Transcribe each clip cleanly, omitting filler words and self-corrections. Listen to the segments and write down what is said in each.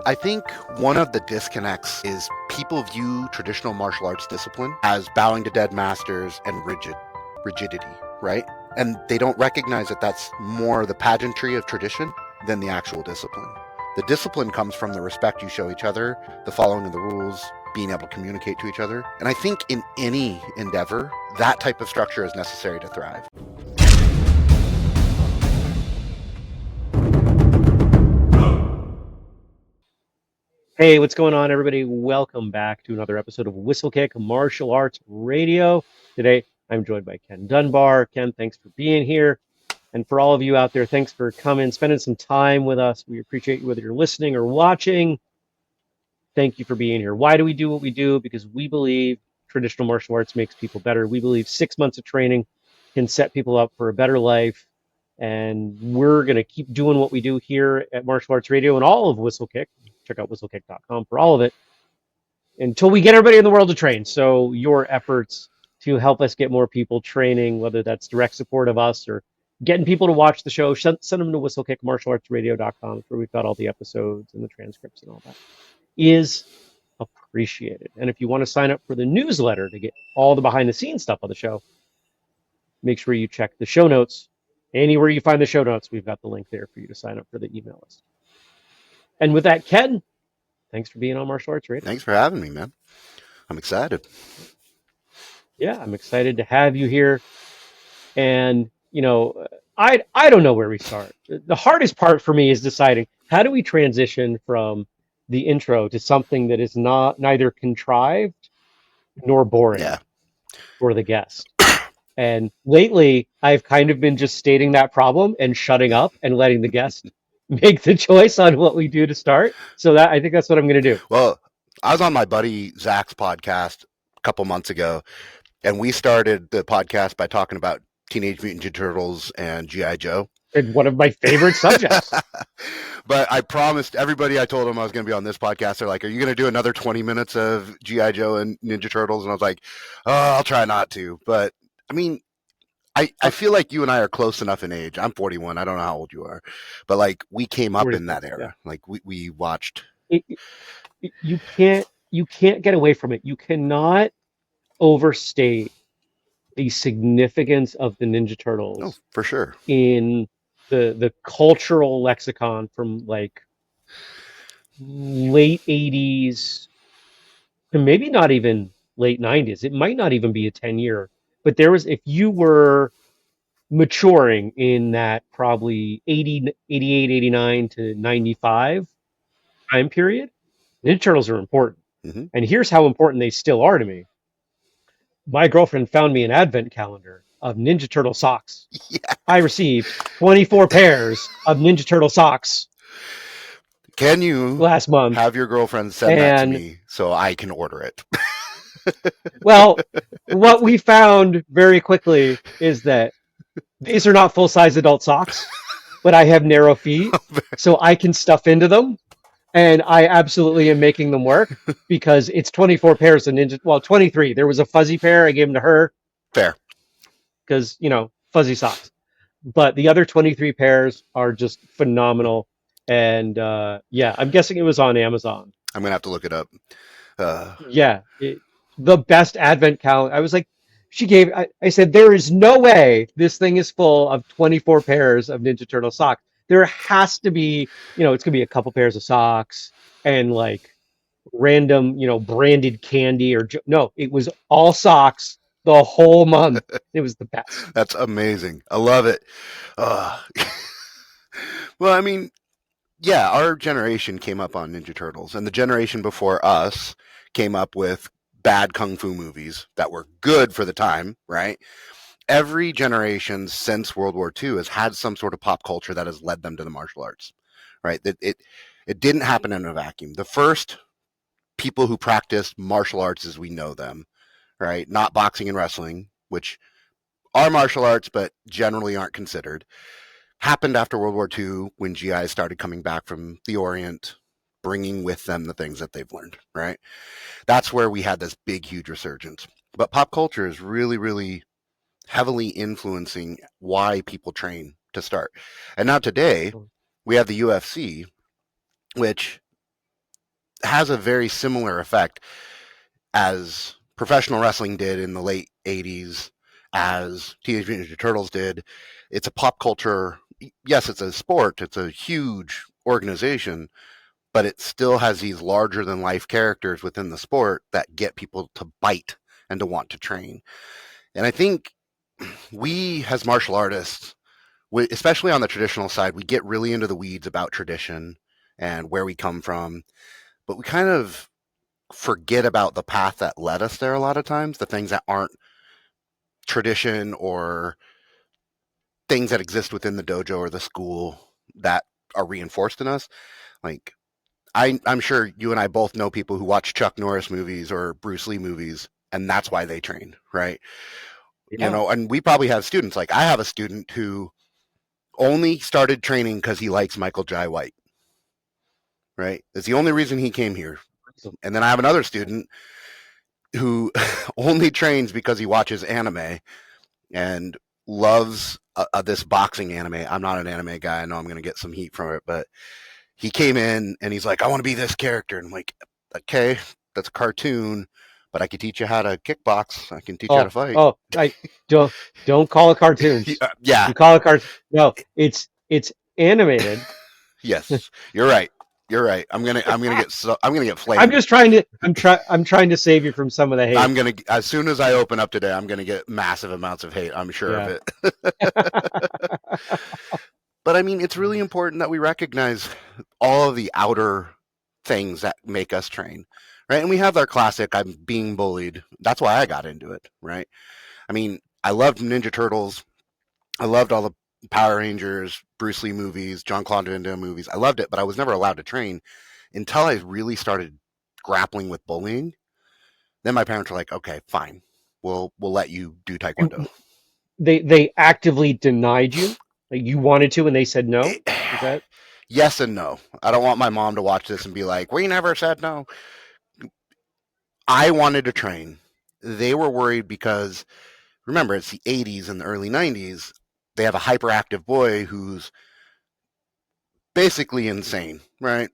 I think one of the disconnects is people view traditional martial arts discipline as bowing to dead masters and rigidity, right? And they don't recognize that that's more the pageantry of tradition than the actual discipline. The discipline comes from the respect you show each other, the following of the rules, being able to communicate to each other. And I think in any endeavor, that type of structure is necessary to thrive. Hey, what's going on, everybody? Welcome back to another episode of Whistlekick Martial Arts Radio. Today, I'm joined by Ken Dunbar. Ken, thanks for being here. And for all of you out there, thanks for coming, spending some time with us. We appreciate you, whether you're listening or watching. Thank you for being here. Why do we do what we do? Because we believe traditional martial arts makes people better. We believe 6 months of training can set people up for a better life. And we're going to keep doing what we do here at Martial Arts Radio and all of Whistlekick. Check out whistlekick.com for all of it until we get everybody in the world to train. So your efforts to help us get more people training, whether that's direct support of us or getting people to watch the show, send them to whistlekickmartialartsradio.com where we've got all the episodes and the transcripts and all that, is appreciated. And if you want to sign up for the newsletter to get all the behind the scenes stuff on the show, make sure you check the show notes. Anywhere you find the show notes, we've got the link there for you to sign up for the email list. And with that, Ken, thanks for being on Martial Arts Radio. Thanks for having me, man. I'm excited. Yeah, I'm excited to have you here. And, I don't know where we start. The hardest part for me is deciding how do we transition from the intro to something that is neither contrived nor boring Yeah. for the guest. And lately, I've kind of been just stating that problem and shutting up and letting the guest make the choice on what we do to start. So that I think that's what I'm going to do. Well, I was on my buddy Zach's podcast a couple months ago, and we started the podcast by talking about Teenage Mutant Ninja Turtles and G.I. Joe. And one of my favorite subjects. But I promised everybody I told them I was going to be on this podcast. They're like, are you going to do another 20 minutes of G.I. Joe and Ninja Turtles? And I was like, oh, I'll try not to. But I mean, I feel like you and I are close enough in age. I'm 41. I don't know how old you are. But like we came up in that era. Yeah. Like we watched. You can't get away from it. You cannot overstate the significance of the Ninja Turtles Oh, for sure. in the cultural lexicon from like late 80s to maybe not even late 90s. It might not even be a 10-year, but if you were maturing in that probably 80, 88, 89 to 95 time period, Ninja Turtles are important. Mm-hmm. And here's how important they still are to me. My girlfriend found me an advent calendar of Ninja Turtle socks. Yeah. I received 24 pairs of Ninja Turtle socks. Can you last month have your girlfriend send that to me so I can order it? Well, what we found very quickly is that these are not full-size adult socks, but I have narrow feet, so I can stuff into them. And I absolutely am making them work because it's 24 pairs of Ninja. Well, 23. There was a fuzzy pair. I gave them to her. Fair. Because, fuzzy socks. But the other 23 pairs are just phenomenal. And yeah, I'm guessing it was on Amazon. I'm going to have to look it up. Yeah. The best advent calendar. I was like, I said, there is no way this thing is full of 24 pairs of Ninja Turtle socks. There has to be, it's going to be a couple pairs of socks and like random, branded candy no, it was all socks the whole month. It was the best. That's amazing. I love it. Well, I mean, yeah, our generation came up on Ninja Turtles, and the generation before us came up with bad kung fu movies that were good for the time, right? Every generation since World War II has had some sort of pop culture that has led them to the martial arts, right? It didn't happen in a vacuum. The first people who practiced martial arts as we know them, right? Not boxing and wrestling, which are martial arts but generally aren't considered, happened after World War II when GIs started coming back from the Orient, bringing with them the things that they've learned, right? That's where we had this big, huge resurgence. But pop culture is really, really heavily influencing why people train to start. And now today, we have the UFC, which has a very similar effect as professional wrestling did in the late 80s, as Teenage Mutant Ninja Turtles did. It's a pop culture, yes, it's a sport, it's a huge organization, but it still has these larger than life characters within the sport that get people to bite and to want to train. And I think we, as martial artists, especially on the traditional side, we get really into the weeds about tradition and where we come from, but we kind of forget about the path that led us there a lot of times, the things that aren't tradition or things that exist within the dojo or the school that are reinforced in us. Like, I'm sure you and I both know people who watch Chuck Norris movies or Bruce Lee movies, and that's why they train, right? You Yeah. know, and we probably have students. Like, I have a student who only started training because he likes Michael Jai White, right? It's the only reason he came here. Awesome. And then I have another student who only trains because he watches anime and loves this boxing anime. I'm not an anime guy. I know I'm going to get some heat from it, but he came in and he's like, I want to be this character. And I'm like, okay, that's a cartoon, but I can teach you how to kickbox. I can teach you how to Oh, fight. oh, I don't call it cartoons. Yeah, You call it cart. No, it's animated. yes, you're right. You're right. I'm gonna get I'm flamed. just trying to I'm trying to save you from some of the hate. I'm gonna as soon as I open up today, I'm gonna get massive amounts of hate. I'm sure of Yeah. it. But I mean, it's really important that we recognize all of the outer things that make us train, right? And we have our classic, I'm being bullied. That's why I got into it, right? I mean, I loved Ninja Turtles. I loved all the Power Rangers, Bruce Lee movies, John Claude Van Damme movies. I loved it, but I was never allowed to train until I really started grappling with bullying. Then my parents were like, "Okay, fine, we'll let you do Taekwondo." And they actively denied you. Like you wanted to and they said no. It, Is that yes and no. I don't want my mom to watch this and be like, "We never said no." I wanted to train. They were worried because remember it's the 80s and the early 90s. They have a hyperactive boy who's basically insane, right?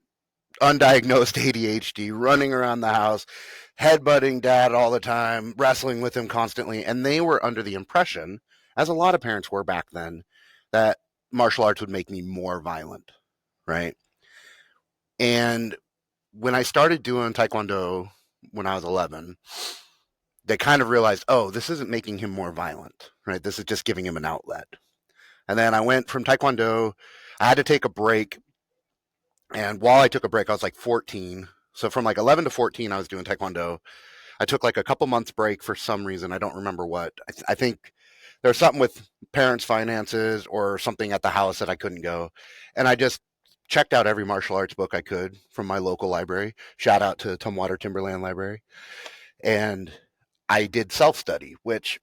Undiagnosed ADHD, running around the house, headbutting dad all the time, wrestling with him constantly. And they were under the impression, as a lot of parents were back then, that martial arts would make me more violent, right? And when I started doing Taekwondo when I was 11, they kind of realized, oh, this isn't making him more violent, right? This is just giving him an outlet. And then I went from Taekwondo. I had to take a break. And while I took a break, I was like 14. So from like 11 to 14, I was doing Taekwondo. I took like a couple months break for some reason. I don't remember what. I think there's something with parents' finances or something at the house that I couldn't go. And I just checked out every martial arts book I could from my local library. Shout out to Tumwater Timberland Library. And I did self study, which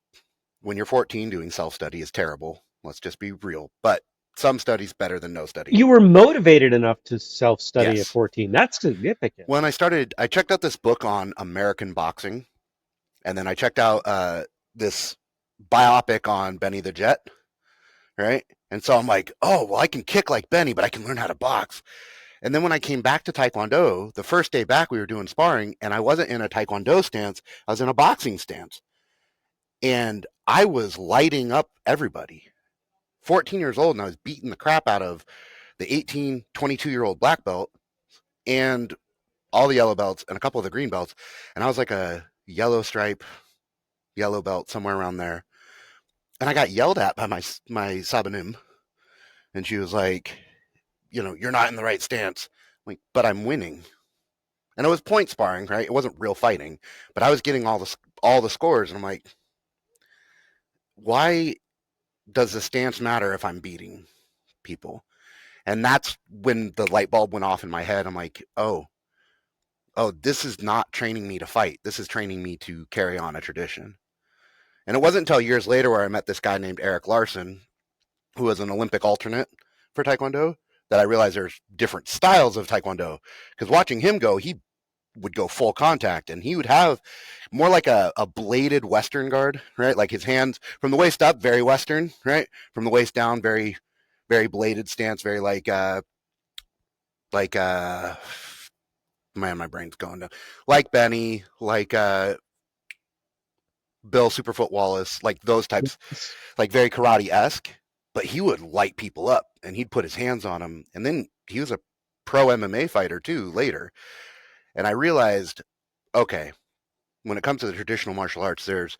when you're 14, doing self study is terrible. Let's just be real. But some study's better than no study. you were motivated enough to self-study at Yes. 14. That's significant. When I checked out this book on American boxing, and then I checked out this biopic on Benny the Jet, right? And so I'm like, oh, well, I can kick like Benny, but I can learn how to box. And then when I came back to Taekwondo, the first day back, we were doing sparring, and I wasn't in a Taekwondo stance, I was in a boxing stance. And I was lighting up everybody. 14 years old, and I was beating the crap out of the 18, 22-year-old black belt and all the yellow belts and a couple of the green belts. And I was like a yellow stripe, yellow belt, somewhere around there. And I got yelled at by my sabanim, and she was like, you're not in the right stance. I'm like, but I'm winning. And it was point sparring, right? It wasn't real fighting, but I was getting all the scores, and I'm like, why does the stance matter if I'm beating people? And that's when the light bulb went off in my head. I'm like, oh, this is not training me to fight. This is training me to carry on a tradition. And it wasn't until years later where I met this guy named Eric Larson, who was an Olympic alternate for Taekwondo, that I realized there's different styles of Taekwondo. Because watching him go, he would go full contact and he would have more like a bladed Western guard, right? Like his hands from the waist up, very Western, right? From the waist down, very, very bladed stance, very like Man, my brain's going down. Like Benny, like Bill Superfoot Wallace, like those types, Yes. like very karate esque. But he would light people up, and he'd put his hands on them. And then he was a pro MMA fighter too later. And I realized, okay, when it comes to the traditional martial arts, there's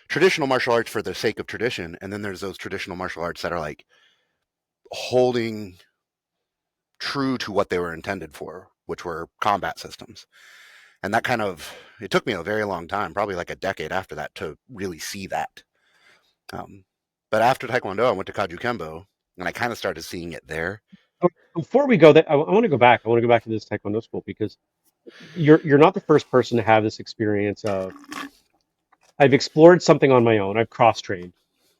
traditional martial arts for the sake of tradition, and then there's those traditional martial arts that are like holding true to what they were intended for, which were combat systems. And that kind of, it took me a very long time, probably like a decade after that, to really see that. Um, but after Taekwondo, I went to Kaju Kembo, and I kind of started seeing it there. Before we go there, I want to go back. I want to go back to this Taekwondo school because you're not the first person to have this experience of I've explored something on my own. I've cross trained,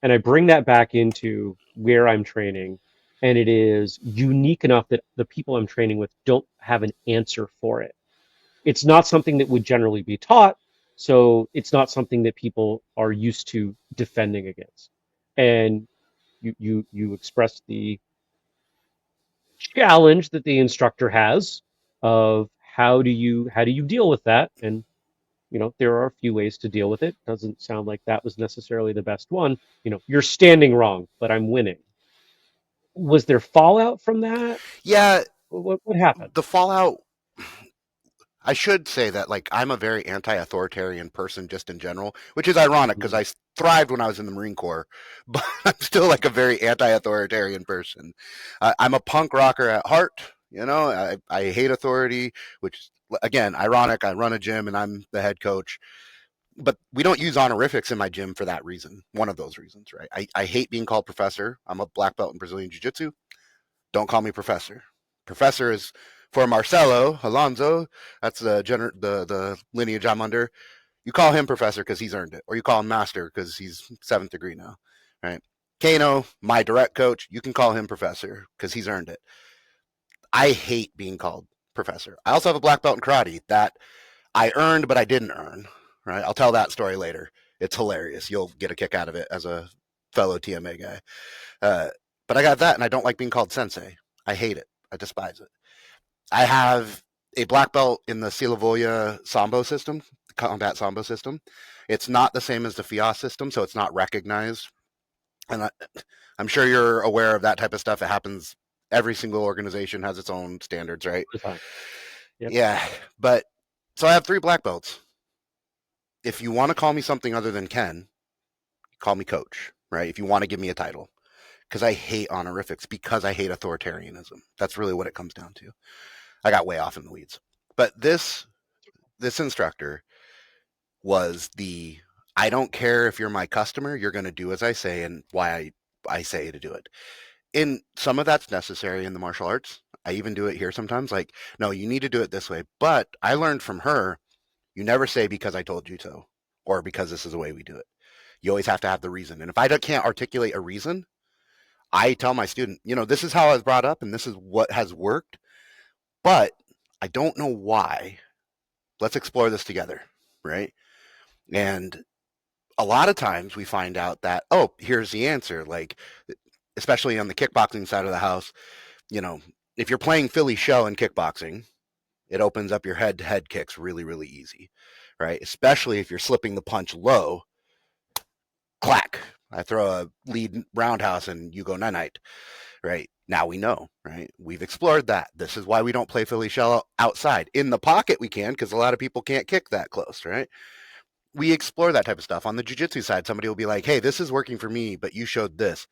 and I bring that back into where I'm training, and it is unique enough that the people I'm training with don't have an answer for it. It's not something that would generally be taught, so it's not something that people are used to defending against. And you express the challenge that the instructor has of how do you deal with that, and there are a few ways to deal with it. Doesn't sound like that was necessarily the best one. You're standing wrong, but I'm winning. Was there fallout from that? Yeah, What happened? the fallout, I should say that like I'm a very anti-authoritarian person just in general, which is ironic because Mhm. I thrived when I was in the Marine Corps, but I'm still like a very anti-authoritarian person. I'm a punk rocker at heart. I hate authority, which again, ironic. I run a gym and I'm the head coach, but we don't use honorifics in my gym for that reason. One of those reasons, right? I hate being called professor. I'm a black belt in Brazilian Jiu Jitsu. Don't call me professor. Professor is for Marcelo Alonso. That's the lineage I'm under. You call him professor because he's earned it, or you call him master because he's seventh degree now, right? Kano, my direct coach, you can call him professor because he's earned it. I hate being called professor. I also have a black belt in karate that I earned, but I didn't earn. Right? I'll tell that story later. It's hilarious. You'll get a kick out of it as a fellow TMA guy. Uh, but I got that, and I don't like being called sensei. I hate it. I despise it. I have a black belt in the Silavoya Sambo system, the combat Sambo system. It's not the same as the FIAS system, so it's not recognized. And I'm sure you're aware of that type of stuff. It happens. Every single organization has its own standards, right? The time. Yep. Yeah. But so I have 3 black belts. If you want to call me something other than Ken, call me coach, right? If you want to give me a title, because I hate honorifics, because I hate authoritarianism. That's really what it comes down to. I got way off in the weeds. But this instructor was the I don't care if you're my customer, you're going to do as I say and why I say to do it. In some of that's necessary in the martial arts. I even do it here sometimes. Like, no, you need to do it this way. But I learned from her, you never say because I told you so or because this is the way we do it. You always have to have the reason. And if I can't articulate a reason, I tell my student, this is how I was brought up and this is what has worked, but I don't know why. Let's explore this together, right? And a lot of times we find out that, oh, here's the answer. Like, especially on the kickboxing side of the house, you know, if you're playing Philly shell in kickboxing, it opens up your head to head kicks really, really easy, right? Especially if you're slipping the punch low, clack. I throw a lead roundhouse and you go night night, right? Now we know, right? We've explored that. This is why we don't play Philly shell outside. In the pocket, we can because a lot of people can't kick that close, right? We explore that type of stuff. On the jiu-jitsu side, somebody will be like, hey, this is working for me, but you showed this.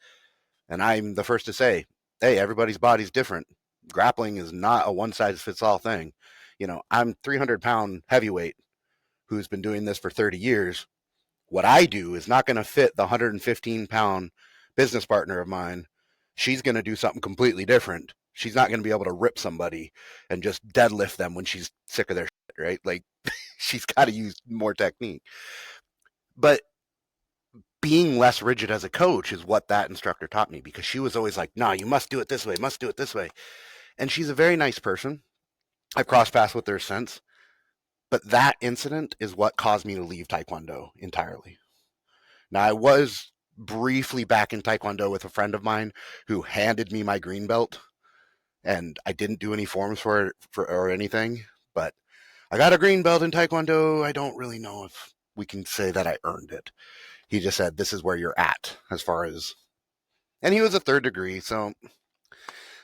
And I'm the first to say, hey, everybody's body's different. Grappling is not a one size fits all thing. I'm 300-pound heavyweight who's been doing this for 30 years. What I do is not going to fit the 115-pound business partner of mine. She's going to do something completely different. She's not going to be able to rip somebody and just deadlift them when she's sick of their shit, right? Like, she's got to use more technique. But being less rigid as a coach is what that instructor taught me because she was always like, no, you must do it this way, must do it this way. And she's a very nice person. I've crossed paths with her since. But that incident is what caused me to leave Taekwondo entirely. Now, I was briefly back in Taekwondo with a friend of mine who handed me my green belt, and I didn't do any forms for it or anything. But I got a green belt in Taekwondo. I don't really know if we can say that I earned it. He just said, this is where you're at as far as, and he was a third degree. So,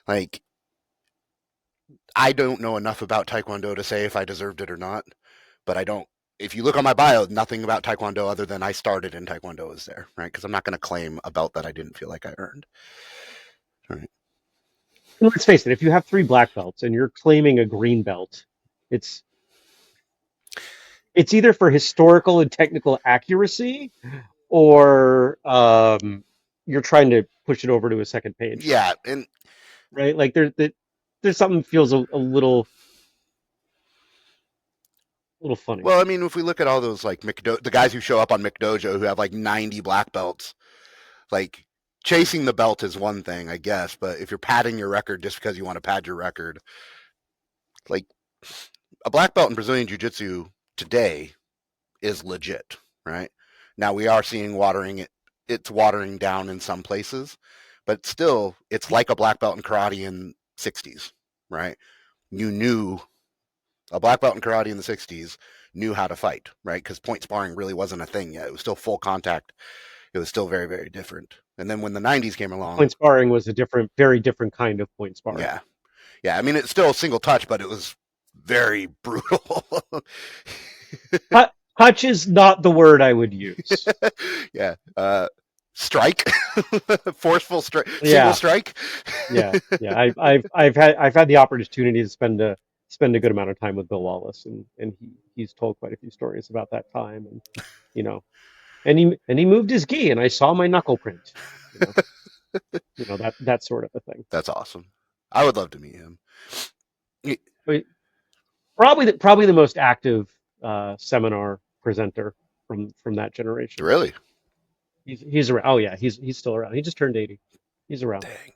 like, I don't know enough about Taekwondo to say if I deserved it or not, but I don't. If you look on my bio, nothing about Taekwondo other than I started in Taekwondo is there, right? Because I'm not going to claim a belt that I didn't feel like I earned. Right. And let's face it, if you have three black belts and you're claiming a green belt, it's it's either for historical and technical accuracy or you're trying to push it over to a second page, Yeah, and right? Like there's something feels a little funny. well, I mean, if we look at all those like the guys who show up on McDojo who have like 90 black belts, like chasing the belt is one thing, I guess, but if you're padding your record just because you want to pad your record, like a black belt in Brazilian Jiu Jitsu today is legit, right? Now we are seeing it's watering down in some places, but still, it's like a black belt in karate in 60s, right? You knew a black belt in karate in the 60s knew how to fight, right? Because point sparring really wasn't a thing yet. It was still full contact. It was still very, very different. And then when the 90s came Point along, sparring was a very different kind of point sparring. yeah, yeah. I mean, it's still a single touch, but it was very brutal. Touch is not the word I would use. Yeah. Strike, forceful strike, single Yeah, strike. yeah. I've had the opportunity to spend a good amount of time with Bill Wallace, and he's told quite a few stories about that time, and you know, and he moved his gi, and I saw my knuckle print, you know, that sort of a thing. That's awesome. I would love to meet him. But probably the most active seminar presenter from that generation. Really? He's around. Oh yeah, he's still around. He just turned 80. He's around. Dang.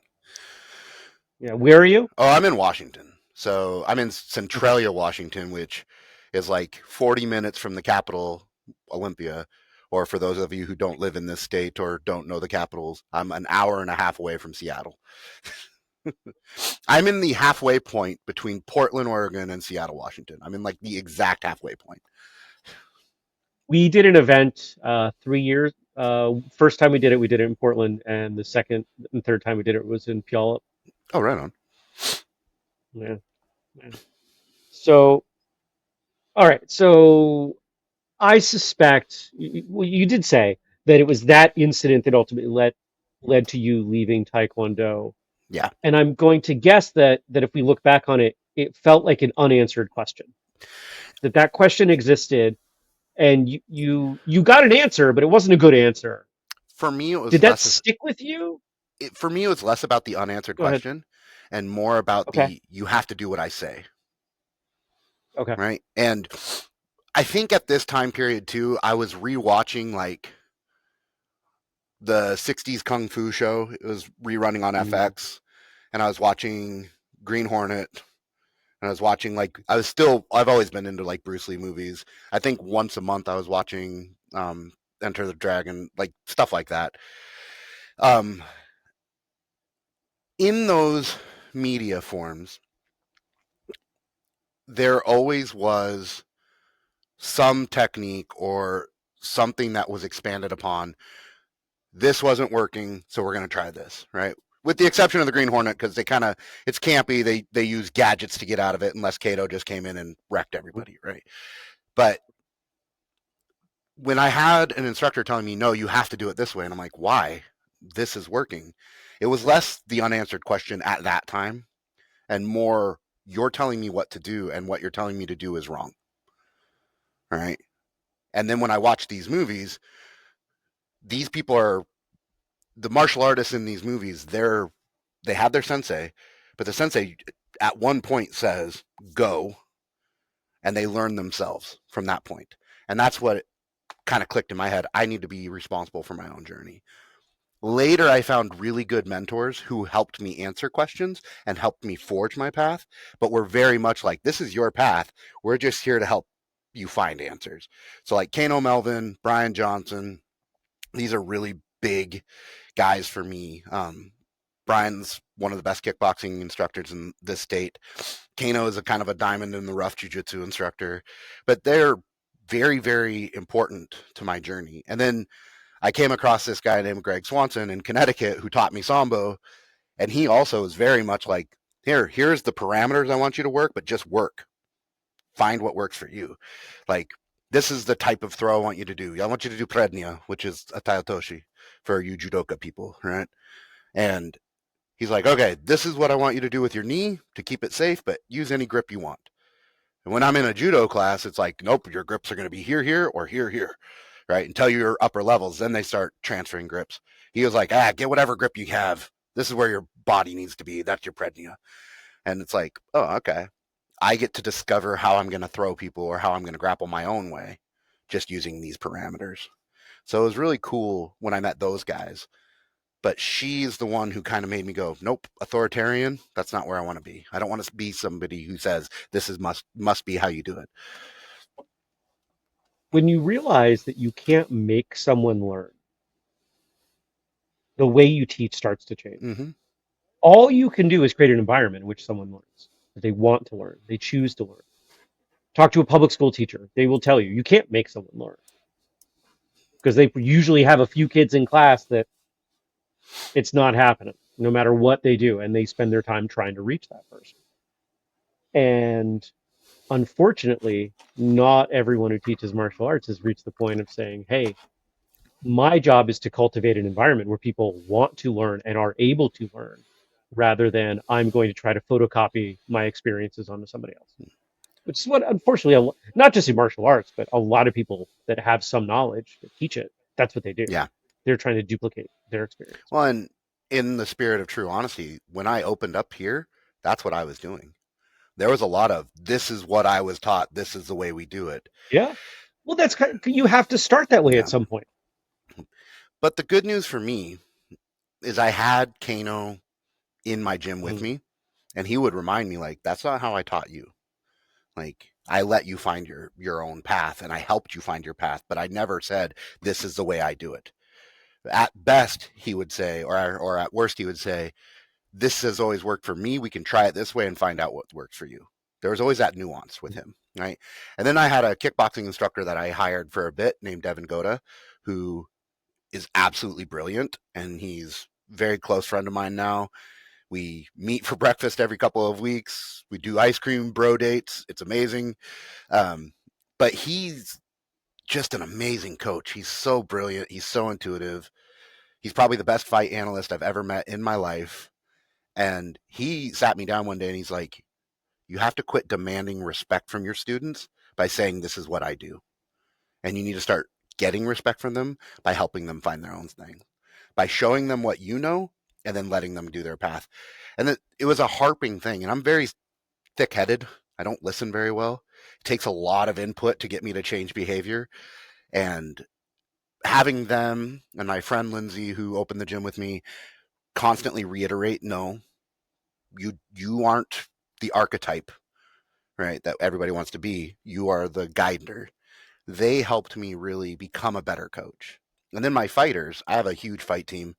Yeah. Where are you? Oh, I'm in Washington. So I'm in Okay. Centralia, Washington, which is like 40 minutes from the capital, Olympia. Or for those of you who don't live in this state or don't know the capitals, I'm an hour and a half away from Seattle. I'm in the halfway point between Portland, Oregon, and Seattle, Washington. I'm in like the exact halfway point. We did an event 3 years. First time we did it in Portland, and the second and third time we did it was in Puyallup. Oh, right on. Yeah, yeah. So, all right. So I suspect well, you did say that it was that incident that ultimately led to you leaving Taekwondo, Yeah. and I'm going to guess that if we look back on it, it felt like an unanswered question. That question existed, and you got an answer, but it wasn't a good answer. For me, it was Did that less. stick with you? For me, it was less about the unanswered Go ahead. question, and more about Okay. the you have to do what I say, Okay. right? And I think at this time period too, I was rewatching like the '60s kung fu show. It was rerunning on Mm. FX, and I was watching Green Hornet. And I was watching like I've always been into like Bruce Lee movies. I think once a month I was watching Enter the Dragon, like stuff like that. Um, in those media forms, there always was some technique or something that was expanded upon. This wasn't working, so we're going to try this, right? With the exception of the Green Hornet, because it's campy. They use gadgets to get out of it, unless Kato just came in and wrecked everybody, right? But when I had an instructor telling me, no, you have to do it this way, and I'm like, why? This is working. It was less the unanswered question at that time and more, you're telling me what to do, and what you're telling me to do is wrong, right? And then when I watch these movies, these people are the martial artists in these movies. They have their sensei, but the sensei at one point says go, and they learn themselves from that point. And that's what kind of clicked in my head. I need to be responsible for my own journey. Later, I found really good mentors who helped me answer questions and helped me forge my path, but were very much like, this is your path. We're just here to help you find answers. So, like Kano Melvin, Brian Johnson, these are really big guys for me. Brian's one of the best kickboxing instructors in this state. Kano is a kind of a diamond in the rough jiu-jitsu instructor, but they're very, very important to my journey. And then I came across this guy named Greg Swanson in Connecticut who taught me Sambo, and he also is very much like, here's the parameters I want you to work, but just work. Find what works for you. Like, this is the type of throw I want you to do. I want you to do prednia, which is a taotoshi for you judoka people, right? And he's like, okay, this is what I want you to do with your knee to keep it safe, but use any grip you want. And when I'm in a judo class, it's like, nope, your grips are going to be here, here, or here, here, right? Until your upper levels, then they start transferring grips. He was like, get whatever grip you have. This is where your body needs to be. That's your prednia. And it's like, oh, okay. I get to discover how I'm going to throw people or how I'm going to grapple my own way just using these parameters. So it was really cool when I met those guys. But she's the one who kind of made me go, nope, authoritarian. That's not where I want to be. I don't want to be somebody who says this is must be how you do it. When you realize that you can't make someone learn, the way you teach starts to change. Mm-hmm. All you can do is create an environment in which someone learns, that they want to learn, they choose to learn. Talk to a public school teacher. They will tell you, you can't make someone learn because they usually have a few kids in class that it's not happening, no matter what they do. And they spend their time trying to reach that person. And unfortunately, not everyone who teaches martial arts has reached the point of saying, hey, my job is to cultivate an environment where people want to learn and are able to learn rather than I'm going to try to photocopy my experiences onto somebody else. Which is what, unfortunately, not just in martial arts, but a lot of people that have some knowledge that teach it, that's what they do. Yeah. They're trying to duplicate their experience. Well, and in the spirit of true honesty, when I opened up here, that's what I was doing. There was a lot of this is what I was taught. This is the way we do it. Yeah. Well, that's kind of, you have to start that way at Yeah. some point. But the good news for me is I had Kano in my gym with Mm. me, and he would remind me like, that's not how I taught you. Like, I let you find your own path, and I helped you find your path, but I never said this is the way I do it. At best, he would say, or at worst, he would say, this has always worked for me. We can try it this way and find out what works for you. There was always that nuance with him, right? And then I had a kickboxing instructor that I hired for a bit named Devin Goda, who is absolutely brilliant, and he's a very close friend of mine now. We meet for breakfast every couple of weeks. We do ice cream bro dates. It's amazing. Um, but he's just an amazing coach. He's so brilliant. He's so intuitive. He's probably the best fight analyst I've ever met in my life. And he sat me down one day and he's like, you have to quit demanding respect from your students by saying, this is what I do. And you need to start getting respect from them by helping them find their own thing, by showing them what you know and then letting them do their path. And it was a harping thing. And I'm very thick headed. I don't listen very well. It takes a lot of input to get me to change behavior. And having them and my friend Lindsay, who opened the gym with me, constantly reiterate, no, you aren't the archetype, right, that everybody wants to be. You are the guider. They helped me really become a better coach. And then my fighters, I have a huge fight team.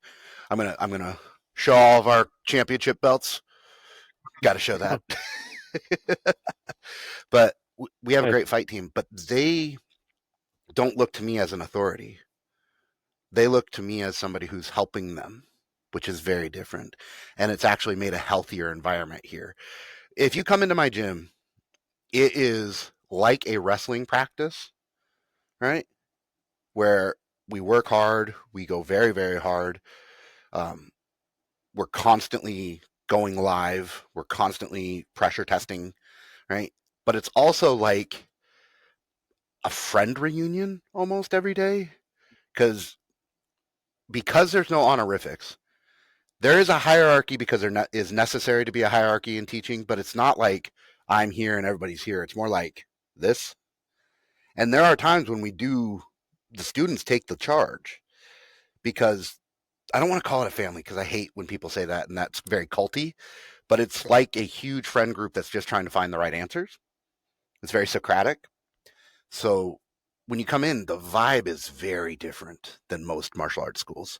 I'm gonna show all of our championship belts. Got to show that. But we have a Nice. great fight team. But they don't look to me as an authority. They look to me as somebody who's helping them, which is very different. And it's actually made a healthier environment here. If you come into my gym, it is like a wrestling practice, right? Where we work hard, we go very, very hard. Um, we're constantly going live, we're constantly pressure testing, right? But it's also like a friend reunion almost every day because there's no honorifics. There is a hierarchy because there is necessary to be a hierarchy in teaching, but it's not like I'm here and everybody's here. It's more like this. And there are times when the students take the charge because I don't want to call it a family because I hate when people say that and that's very culty, but it's like a huge friend group that's just trying to find the right answers. It's very Socratic. So when you come in, the vibe is very different than most martial arts schools.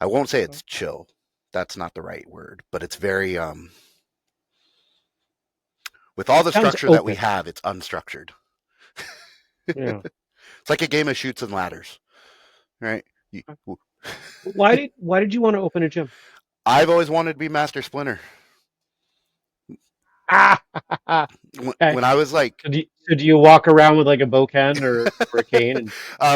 I won't say it's chill. That's not the right word, but it's very with all the Sounds structure that we open. have, it's unstructured. Yeah. It's like a game of shoots and ladders, right? You, Why did you want to open a gym? I've always wanted to be Master Splinter. Ah, okay. When I was like, So do you walk around with like a bocan or a cane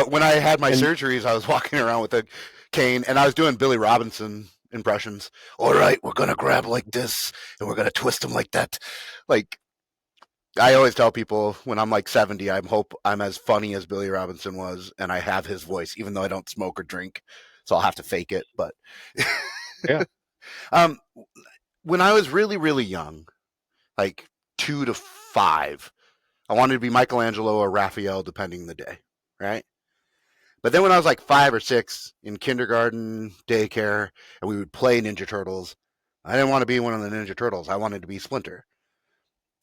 when I had my and surgeries, I was walking around with a cane and I was doing Billy Robinson impressions. All right, we're gonna grab like this and we're gonna twist them like that. Like I always tell people when I'm like 70, I hope I'm as funny as Billy Robinson was, and I have his voice, even though I don't smoke or drink, so I'll have to fake it. But yeah. um, when I was really, really young, like 2 to 5, I wanted to be Michelangelo or Raphael, depending the day, right? But then when I was like 5 or 6 in kindergarten, daycare, and we would play Ninja Turtles, I didn't want to be one of the Ninja Turtles. I wanted to be Splinter.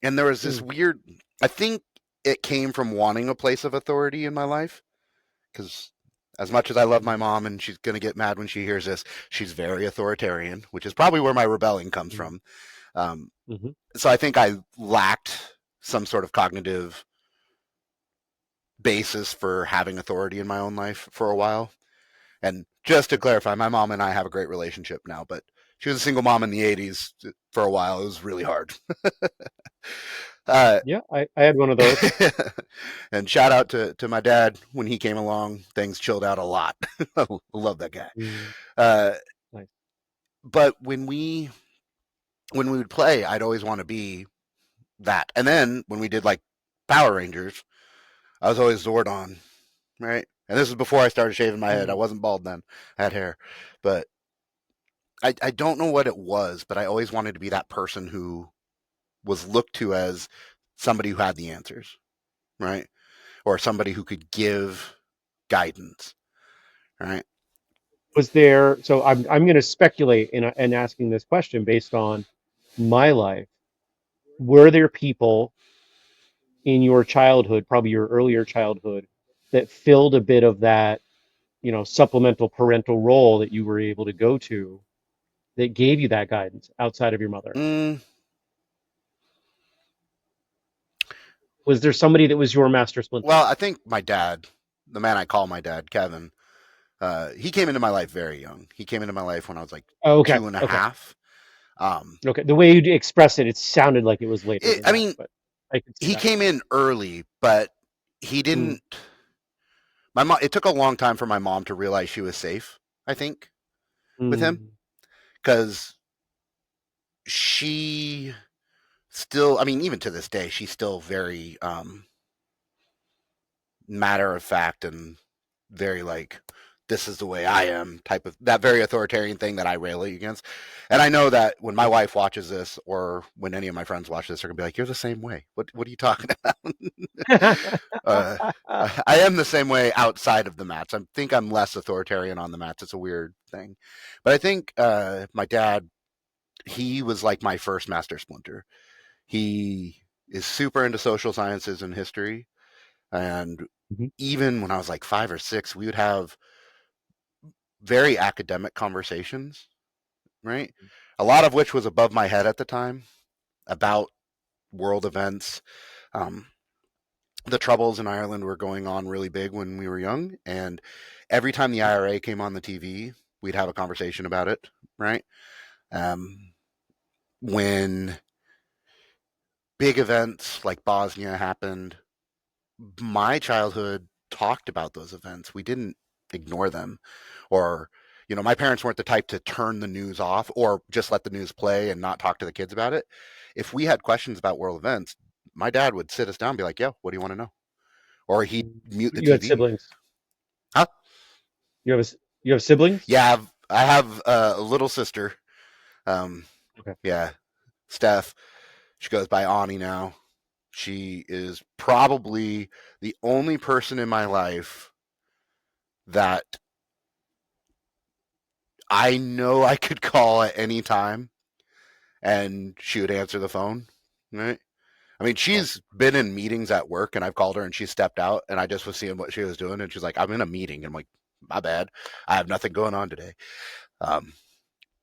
And there was this Mm, weird, I think it came from wanting a place of authority in my life. Because as much as I love my mm, mom and she's going to get mad when she hears this, she's very authoritarian, which is probably where my rebelling comes mm, from. Um, mhm, so I think I lacked some sort of cognitive basis for having authority in my own life for a while. And just to clarify, my mom and I have a great relationship now, but she was a single mom in the 80s for a while. It was really hard. Uh, yeah, I had one of those. and shout out to my dad when he came along. Things chilled out a lot. I love that guy. Mm, Uh, nice. but when we would play, I'd always want to be that. And then when we did like Power Rangers, I was always Zordon, right? And this was before I started shaving my head. I Mm, wasn't bald then; I had hair, but I don't know what it was. But I always wanted to be that person who was looked to as somebody who had the answers, right? Or somebody who could give guidance, right? was there, so I'm going to speculate in asking this question based on my life. Were there people in your childhood, probably your earlier childhood, that filled a bit of that, supplemental parental role that you were able to go to that gave you that guidance outside of your mother? Mm, Was there somebody that was your master splinter? well, I think my dad, the man I call my dad, Kevin, he came into my life very young. He came into my life when I was like Oh, okay, two and a okay, half. Um, okay. The way you expressed it, it sounded like it was later than I that, mean, but I can see he that. came in early, but he Mm, didn't. My mom. It took a long time for my mom to realize she was safe. I think with him mm, because she still. I mean, even to this day, she's still very matter of fact and very like this is the way I am type of that very authoritarian thing that I rally against. And I know that when my wife watches this or when any of my friends watch this, they're gonna be like, "You're the same way. What are you talking about?" uh, I am the same way outside of the mats. I think I'm less authoritarian on the mats. It's a weird thing, but I think my dad he was like my first master splinter. He is super into social sciences and history, and Mhm. even when I was like 5 or 6, we would have very academic conversations, right? A lot of which was above my head at the time about world events. Um, the troubles in Ireland were going on really big when we were young, and every time the IRA came on the TV, we'd have a conversation about it, right? Um, when big events like Bosnia happened, my childhood talked about those events. We didn't ignore them or my parents weren't the type to turn the news off or just let the news play and not talk to the kids about it. If we had questions about world events, my dad would sit us down and be like, "Yeah, what do you want to know?" Or he'd mute the You had TV. siblings. Huh? You have siblings? Yeah, I have a little sister. Um, Okay. yeah, Steph. She goes by Ani now. She is probably the only person in my life that I know I could call at any time and she would answer the phone. Right. I mean, Wow. she's been in meetings at work and I've called her and she stepped out and I just was seeing what she was doing and she's like, "I'm in a meeting." And I'm like, "My bad. I have nothing going on today." Um,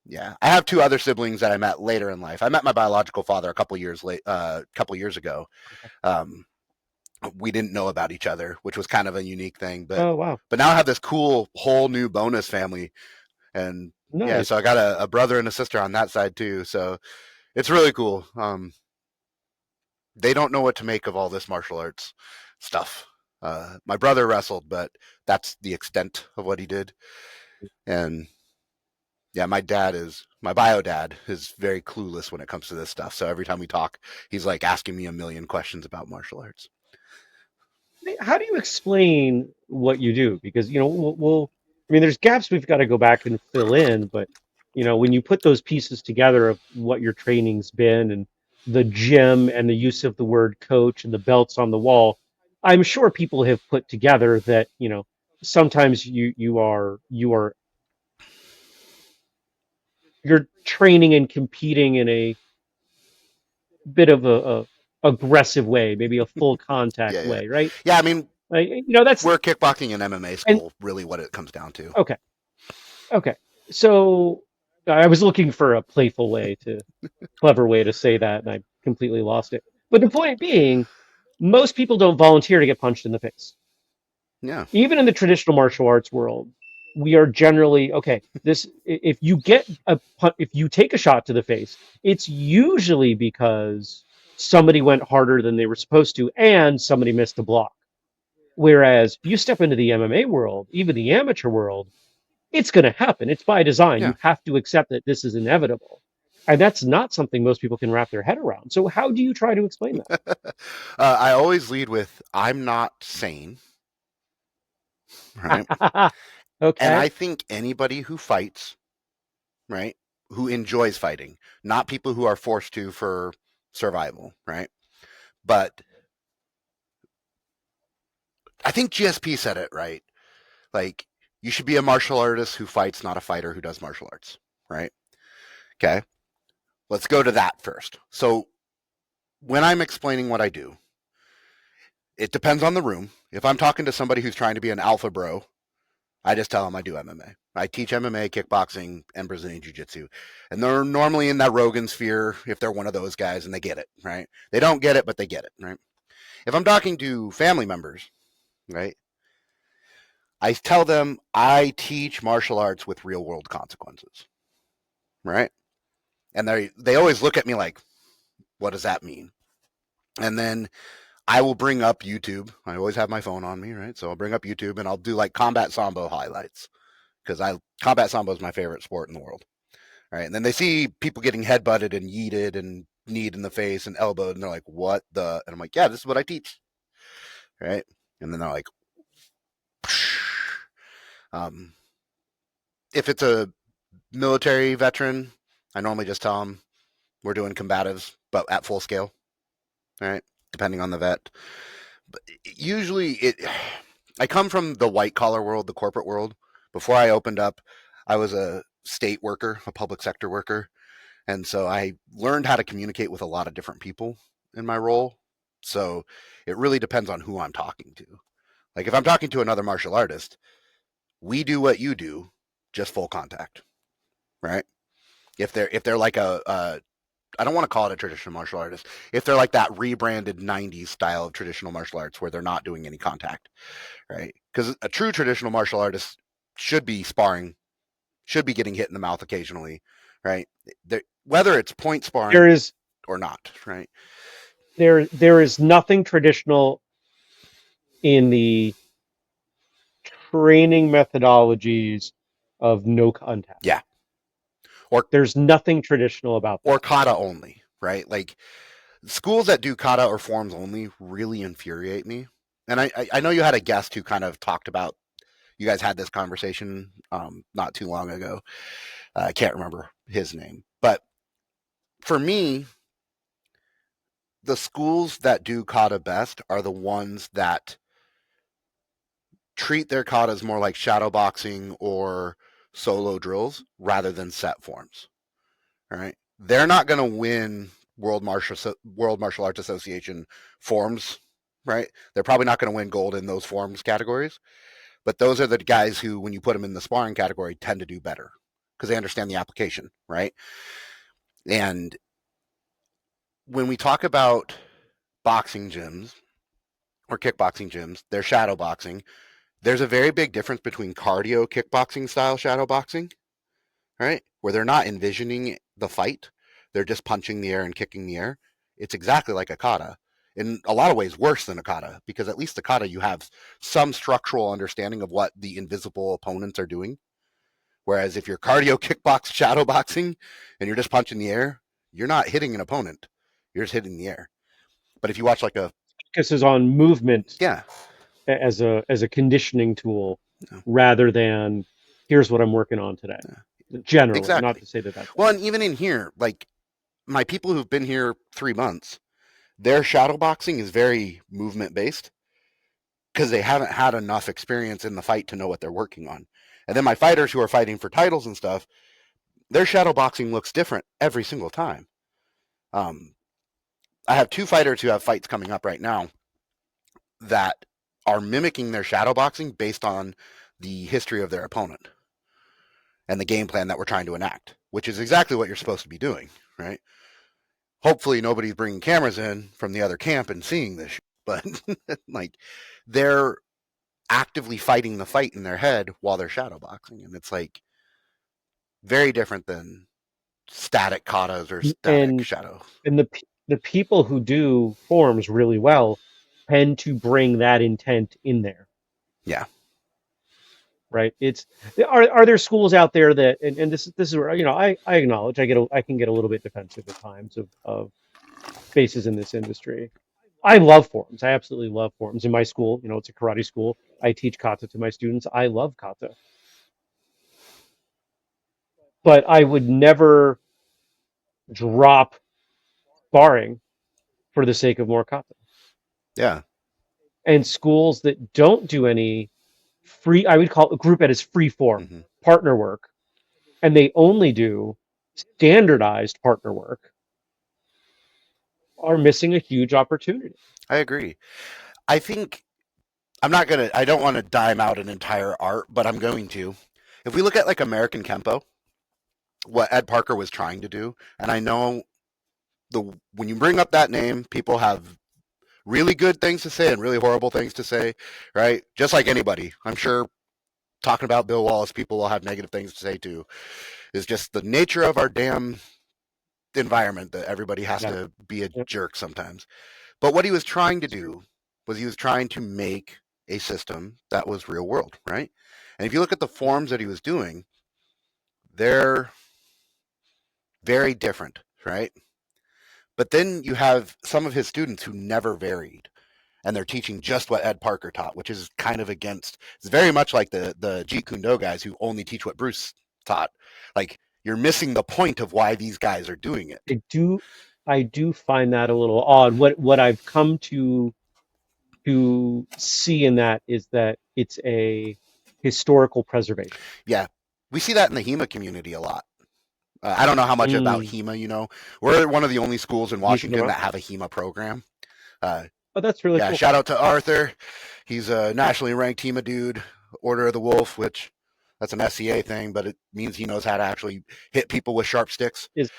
Yeah, I have two other siblings that I met later in life. I met my biological father a couple years late, couple years ago. Okay. Um, we didn't know about each other, which was kind of a unique thing. But Oh, wow. but now I have this cool whole new bonus family, and yeah, so I Nice. got a brother and a sister on that side too. So it's really cool. They don't know what to make of all this martial arts stuff. My brother wrestled, but that's the extent of what he did. And yeah, my bio dad is very clueless when it comes to this stuff. So every time we talk, he's like asking me a million questions about martial arts. How do you explain what you do? Because, I mean, there's gaps we've got to go back and fill in, but, when you put those pieces together of what your training's been and the gym and the use of the word coach and the belts on the wall, I'm sure people have put together that, sometimes you're training and competing in a bit of a aggressive way, maybe a full contact Yeah, yeah, way, right? yeah. I mean, Like, that's we're kickboxing and MMA and school, really, what it comes down to. okay. Okay. So I was looking for a playful way to, clever way to say that, and I completely lost it. But the point being, most people don't volunteer to get punched in the face. Yeah, Even in the traditional martial arts world, we are generally okay. If you get if you take a shot to the face, it's usually because somebody went harder than they were supposed to, and somebody missed a block. Whereas you step into the MMA world, even the amateur world, it's going to happen. It's by design. yeah. You have to accept that this is inevitable. And that's not something most people can wrap their head around. So, how do you try to explain I always lead with I'm not sane, right? that? And Okay. I think anybody who fights, right, who enjoys fighting, not people who are forced to for survival, right? But I think GSP said it right. Like, you should be a martial artist who fights, not a fighter who does martial arts, right? Okay. Let's go to that first. So, when I'm explaining what I do, it depends on the room. If I'm talking to somebody who's trying to be an alpha bro, I just tell them I do MMA. I teach MMA, kickboxing, and Brazilian Jiu Jitsu. And they're normally in that Rogan sphere if they're one of those guys and they get it, right? They don't get it, but they get it, right? If I'm talking to family members, right, I tell them I teach martial arts with real world consequences, right? And they always look at me like, what does that mean? And then I will bring up YouTube. I always have my phone on me, right? So I'll bring up YouTube and I'll do like combat sambo highlights because I combat sambo is my favorite sport in the world, right? And then they see people getting headbutted and yeeted and kneed in the face and elbowed, and they're like, "What the?" And I'm like, "Yeah, this is what I teach," right? And then they're like, um, if it's a military veteran, I normally just tell them we're doing combatives, but at full scale, right? Depending on the vet. But usually, I come from the white collar world, the corporate world. Before I opened up, I was a state worker, a public sector worker. And so I learned how to communicate with a lot of different people in my role. So it really depends on who I'm talking to. Like if I'm talking to another martial artist, we do what you do, just full contact, right? If they're like a I don't want to call it a traditional martial artist. If they're like that rebranded 90s style of traditional martial arts where they're not doing any contact, right? Because a true traditional martial artist should be sparring, should be getting hit in the mouth occasionally, right? Whether it's point There sparring is or not, right? there is nothing traditional in the training methodologies of no contact. Yeah, or There's nothing traditional about or that. kata only, right? Like schools that do kata or forms only really infuriate me. And I know you had a guest who kind of talked about you guys had this conversation not too long ago. I can't remember his name, but for me, the schools that do kata best are the ones that treat their katas more like shadow boxing or solo drills rather than set forms. All right, they're not going to win World Martial Arts Association forms. Right, they're probably not going to win gold in those forms categories. But those are the guys who, when you put them in the sparring category, tend to do better. because they understand the application, right? And when we talk about boxing gyms or kickboxing gyms, they're shadow boxing. There's a very big difference between cardio kickboxing style shadow boxing, right? Where they're not envisioning the fight, they're just punching the air and kicking the air. It's exactly like a kata. In a lot of ways, worse than a kata, because at least a kata, you have some structural understanding of what the invisible opponents are doing. Whereas if you're cardio kickbox shadow boxing and you're just punching the air, you're not hitting an opponent. You're just hitting the air. But if you watch like a Focuses on movement yeah, as a conditioning tool yeah, rather than here's what I'm working on today. yeah, Generally, not exactly. to say that that's Well, every and even in here, like my people who've been here 3 months, their shadow boxing is very movement based because they haven't had enough experience in the fight to know what they're working on. And then my fighters who are fighting for titles and stuff, their shadow boxing looks different every single time. Um, I have two fighters who have fights coming up right now that are mimicking their shadow boxing based on the history of their opponent and the game plan that we're trying to enact, which is exactly what you're supposed to be doing, right? Hopefully nobody's bringing cameras in from the other camp and seeing this, but like they're actively fighting the fight in their head while they're shadow boxing, and it's like very different than static katas or static and shadow. the people who do forms really well tend to bring that intent in there, Yeah, right? It's are there schools out there that and this is where I acknowledge I can get a little bit defensive at times of spaces in this industry. I love forums. I absolutely love forums. In my school, it's a karate school. I teach kata to my students. I love kata, but I would never drop sparring for the sake of more kata. yeah, And schools that don't do any free, I would call a group that is free form mm-hmm. partner work, and they only do standardized partner work, are missing a huge opportunity. I agree. I think I don't want to dime out an entire art, but I'm going to. If we look at like American Kempo, what Ed Parker was trying to do, and I know when you bring up that name, people have really good things to say and really horrible things to say, right? Just like anybody. I'm sure talking about Bill Wallace, people will have negative things to say too. Is just the nature of our damn environment that everybody has Yeah. to be a Yep. jerk sometimes. But what he was trying to do was he was trying to make a system that was real world, right? And if you look at the forms that he was doing, they're very different, right? But then you have some of his students who never varied, and they're teaching just what Ed Parker taught, which is kind of against. It's very much like the Jeet Kune Do guys who only teach what Bruce taught. Like you're missing the point of why these guys are doing it. I do I do find that a little odd. What I've come to see in that is that it's a historical preservation. Yeah, we see that in the HEMA community a lot. I don't know how much about Mm. HEMA you know. We're one of the only schools in He's Washington that have a HEMA program. Uh, Oh, that's really yeah, cool. shout out to Arthur. He's a nationally ranked HEMA dude, Order of the Wolf, which that's an SCA thing, but it means he knows how to actually hit people with sharp sticks. Is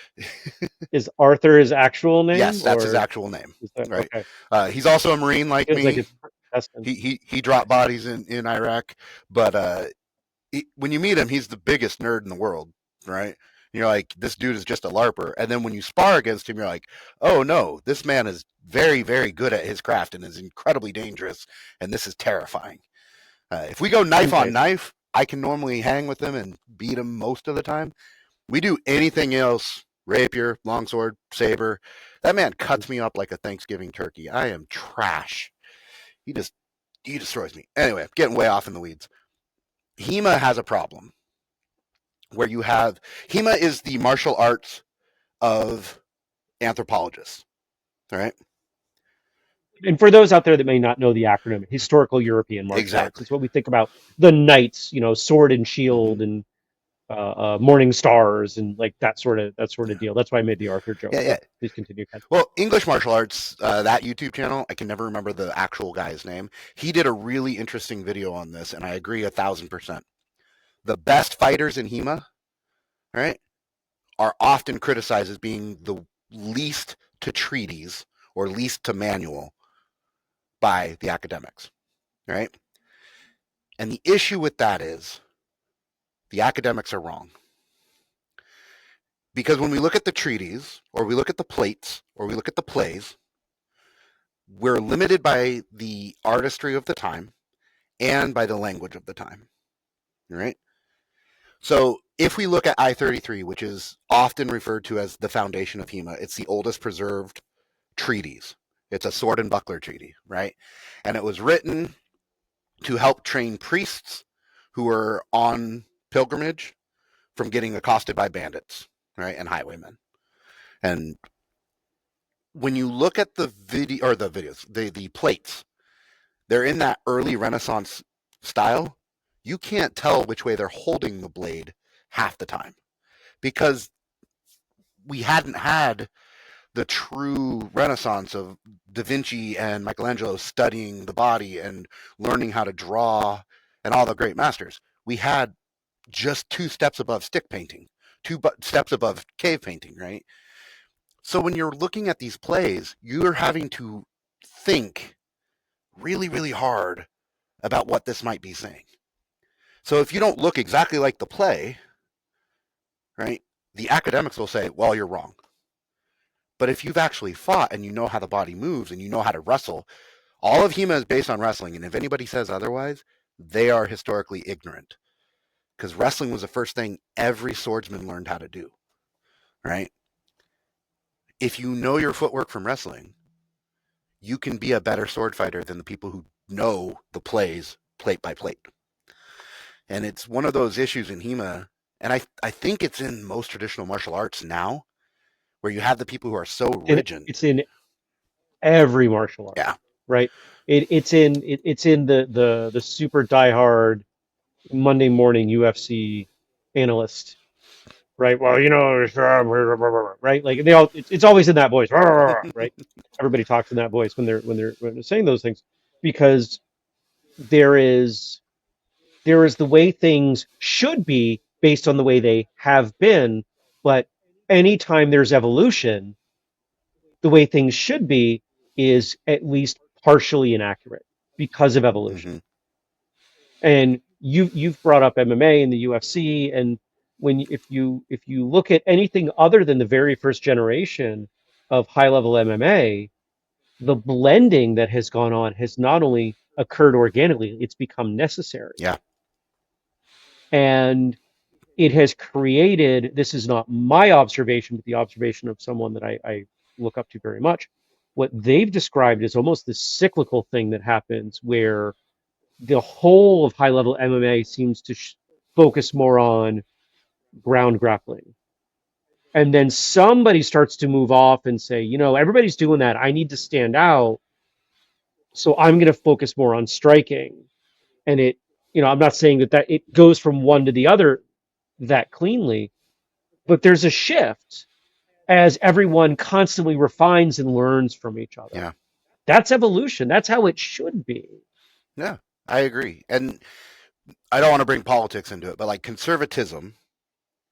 is Arthur his actual name Yes, that's his or actual name. is that Right. okay? He's also a Marine like Feels like me. it's Preston. He dropped bodies in Iraq, but when you meet him, he's the biggest nerd in the world, right? And you're like, this dude is just a larper. And then when you spar against him, you're like, oh no, this man is very, very good at his craft and is incredibly dangerous. And this is terrifying. If we go knife on Okay. knife, I can normally hang with him and beat him most of the time. We do anything else, rapier, longsword, saber. That man cuts me up like a Thanksgiving turkey. I am trash. He just he destroys me. Anyway, I'm getting way off in the weeds. HEMA has a problem where you have HEMA is the martial arts of anthropologists. All right. And for those out there that may not know the acronym, historical European martial arts, Exactly. it's what we think about the knights, sword and Mm-hmm. shield and morning stars and like that sort of Yeah. deal. That's why I made the Arthur joke. Yeah. But Yeah. please continue, Ken. Well, English martial arts, that YouTube channel, I can never remember the actual guy's name. He did a really interesting video on this, and I agree 1,000%. The best fighters in HEMA right, are often criticized as being the least to treatise or least to manual by the academics, right? And the issue with that is the academics are wrong. Because when we look at the treaties, or we look at the plates, or we look at the plays, we're limited by the artistry of the time and by the language of the time, right? So if we look at I-33, which is often referred to as the foundation of HEMA, it's the oldest preserved treatise. It's a sword and buckler treaty, right? And it was written to help train priests who were on pilgrimage from getting accosted by bandits, right, and highwaymen. And when you look at the video or the videos, the plates, they're in that early Renaissance style. You can't tell which way they're holding the blade half the time because we hadn't had the true renaissance of Da Vinci and Michelangelo studying the body and learning how to draw and all the great masters. We had just two steps above stick painting, two steps above cave painting, right? So when you're looking at these plays, you're having to think really, really hard about what this might be saying. So if you don't look exactly like the play, right, the academics will say, well, you're wrong. But if you've actually fought and you know how the body moves and you know how to wrestle, all of HEMA is based on wrestling. And if anybody says otherwise, they are historically ignorant. Because wrestling was the first thing every swordsman learned how to do, right? If you know your footwork from wrestling, you can be a better sword fighter than the people who know the plays plate by plate. And it's one of those issues in HEMA, and I think it's in most traditional martial arts now, where you have the people who are so And rigid. it's in every martial art, Yeah. right? It's in the super diehard Monday morning UFC analyst, right? Well, right? Like they all, it's always in that voice, right? Everybody talks in that voice when they're saying those things because there is there is the way things should be based on the way they have been, but anytime there's evolution, the way things should be is at least partially inaccurate because of evolution. Mm-hmm. And you've brought up MMA and the UFC, and if you look at anything other than the very first generation of high level MMA, the blending that has gone on has not only occurred organically, it's become necessary. Yeah. And it has created, this is not my observation, but the observation of someone that I look up to very much. What they've described is almost this cyclical thing that happens where the whole of high level MMA seems to focus more on ground grappling. And then somebody starts to move off and say, everybody's doing that. I need to stand out. So I'm going to focus more on striking. And I'm not saying that it goes from one to the other that cleanly, but there's a shift as everyone constantly refines and learns from each other. Yeah. That's evolution. That's how it should be. Yeah. I agree. And I don't want to bring politics into it, but like conservatism,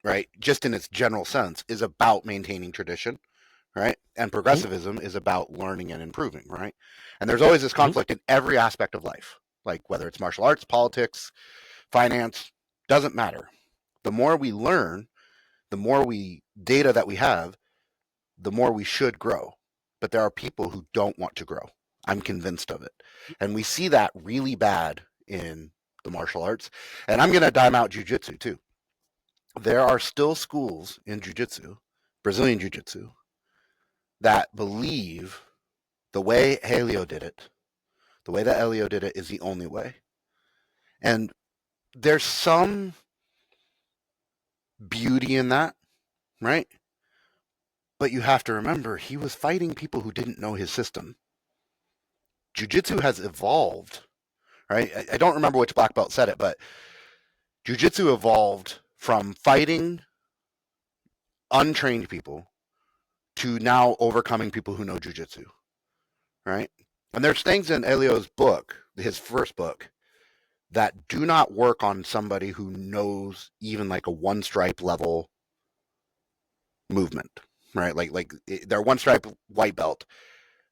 right, just in its general sense, is about maintaining tradition, right? And Mhm, progressivism is about learning and improving, right? And there's always this mhm. conflict in every aspect of life, like whether it's martial arts, politics, finance, doesn't matter. The more we learn, the more we data that we have, the more we should grow. But there are people who don't want to grow. I'm convinced of it. And we see that really bad in the martial arts. And I'm going to dime out jujitsu too. There are still schools in jujitsu, Brazilian jiu-jitsu, that believe the way Helio did it, the way that Helio did it is the only way. And there's some beauty in that, right? But you have to remember, he was fighting people who didn't know his system. Jiu-jitsu has evolved, right? I don't remember which black belt said it, but jiu-jitsu evolved from fighting untrained people to now overcoming people who know jiu-jitsu, right? And there's things in Elio's book, his first book, that do not work on somebody who knows even like a one stripe level movement, right? They're one stripe white belt.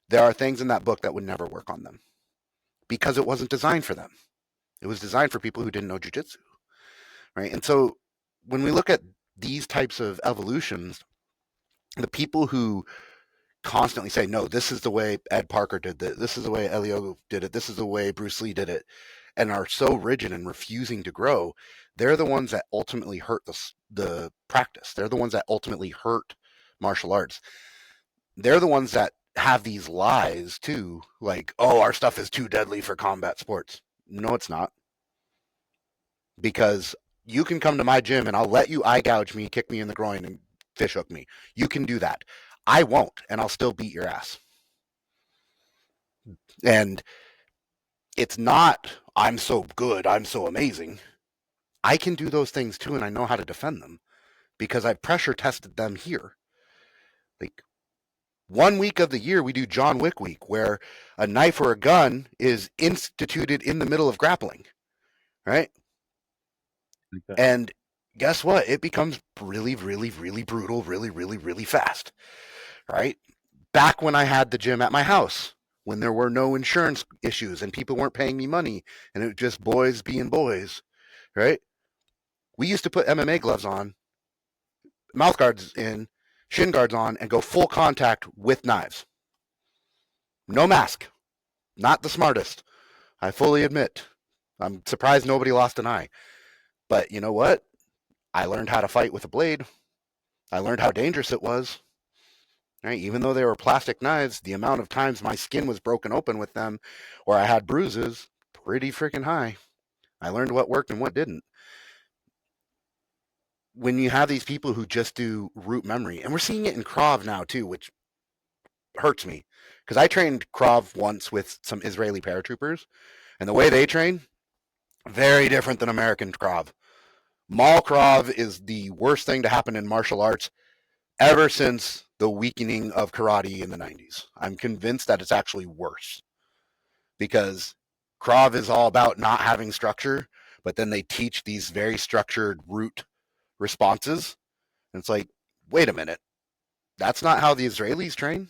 There are things in that book that would never work on them because it wasn't designed for them. It was designed for people who didn't know jujitsu, right? And so when we look at these types of evolutions, the people who constantly say, no, this is the way Ed Parker did it. This is the way Elio did it. This is the way Bruce Lee did it, and are so rigid and refusing to grow, they're the ones that ultimately hurt the practice. They're the ones that ultimately hurt martial arts. They're the ones that have these lies too, like, oh, our stuff is too deadly for combat sports. No, it's not. Because you can come to my gym and I'll let you eye gouge me, kick me in the groin, and fish hook me. You can do that. I won't, and I'll still beat your ass. And it's not, I'm so good, I'm so amazing. I can do those things too, and I know how to defend them because I've pressure tested them here. Like 1 week of the year, we do John Wick week, where a knife or a gun is instituted in the middle of grappling, right? Okay. And guess what? It becomes really, really, really brutal, really, really, really fast, right? Back when I had the gym at my house, when there were no insurance issues and people weren't paying me money and it was just boys being boys, right? We used to put MMA gloves on, mouth guards in, shin guards on, and go full contact with knives. No mask. Not the smartest. I fully admit. I'm surprised nobody lost an eye. But you know what? I learned how to fight with a blade. I learned how dangerous it was. Right? Even though they were plastic knives, the amount of times my skin was broken open with them or I had bruises, pretty freaking high. I learned what worked and what didn't. When you have these people who just do root memory, and we're seeing it in Krav now too, which hurts me because I trained Krav once with some Israeli paratroopers, and the way they train, very different than American Krav. Mall Krav is the worst thing to happen in martial arts ever since the weakening of karate in the 90s. I'm convinced that it's actually worse because Krav is all about not having structure, but then they teach these very structured root responses. And it's like, wait a minute, that's not how the Israelis train,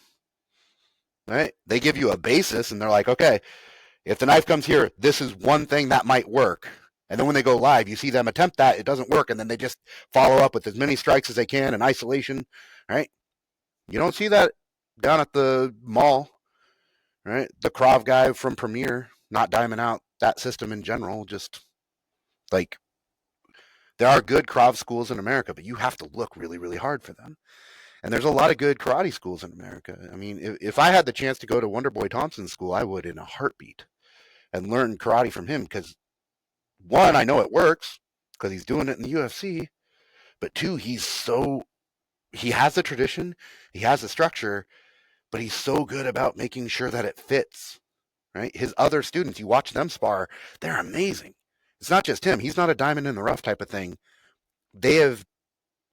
right? They give you a basis and they're like, okay, if the knife comes here, this is one thing that might work. And then when they go live, you see them attempt that, it doesn't work, and then they just follow up with as many strikes as they can in isolation, right? You don't see that down at the mall, right? The Krav guy from Premiere not diming out that system in general, just like there are good Krav schools in America, but you have to look really, really hard for them. And there's a lot of good karate schools in America. I mean, if I had the chance to go to Wonderboy Thompson's school, I would in a heartbeat and learn karate from him because one, I know it works because he's doing it in the UFC, but two, he has the tradition, he has the structure, but he's so good about making sure that it fits, right? His other students, you watch them spar, they're amazing. It's not just him. He's not a diamond in the rough type of thing. They have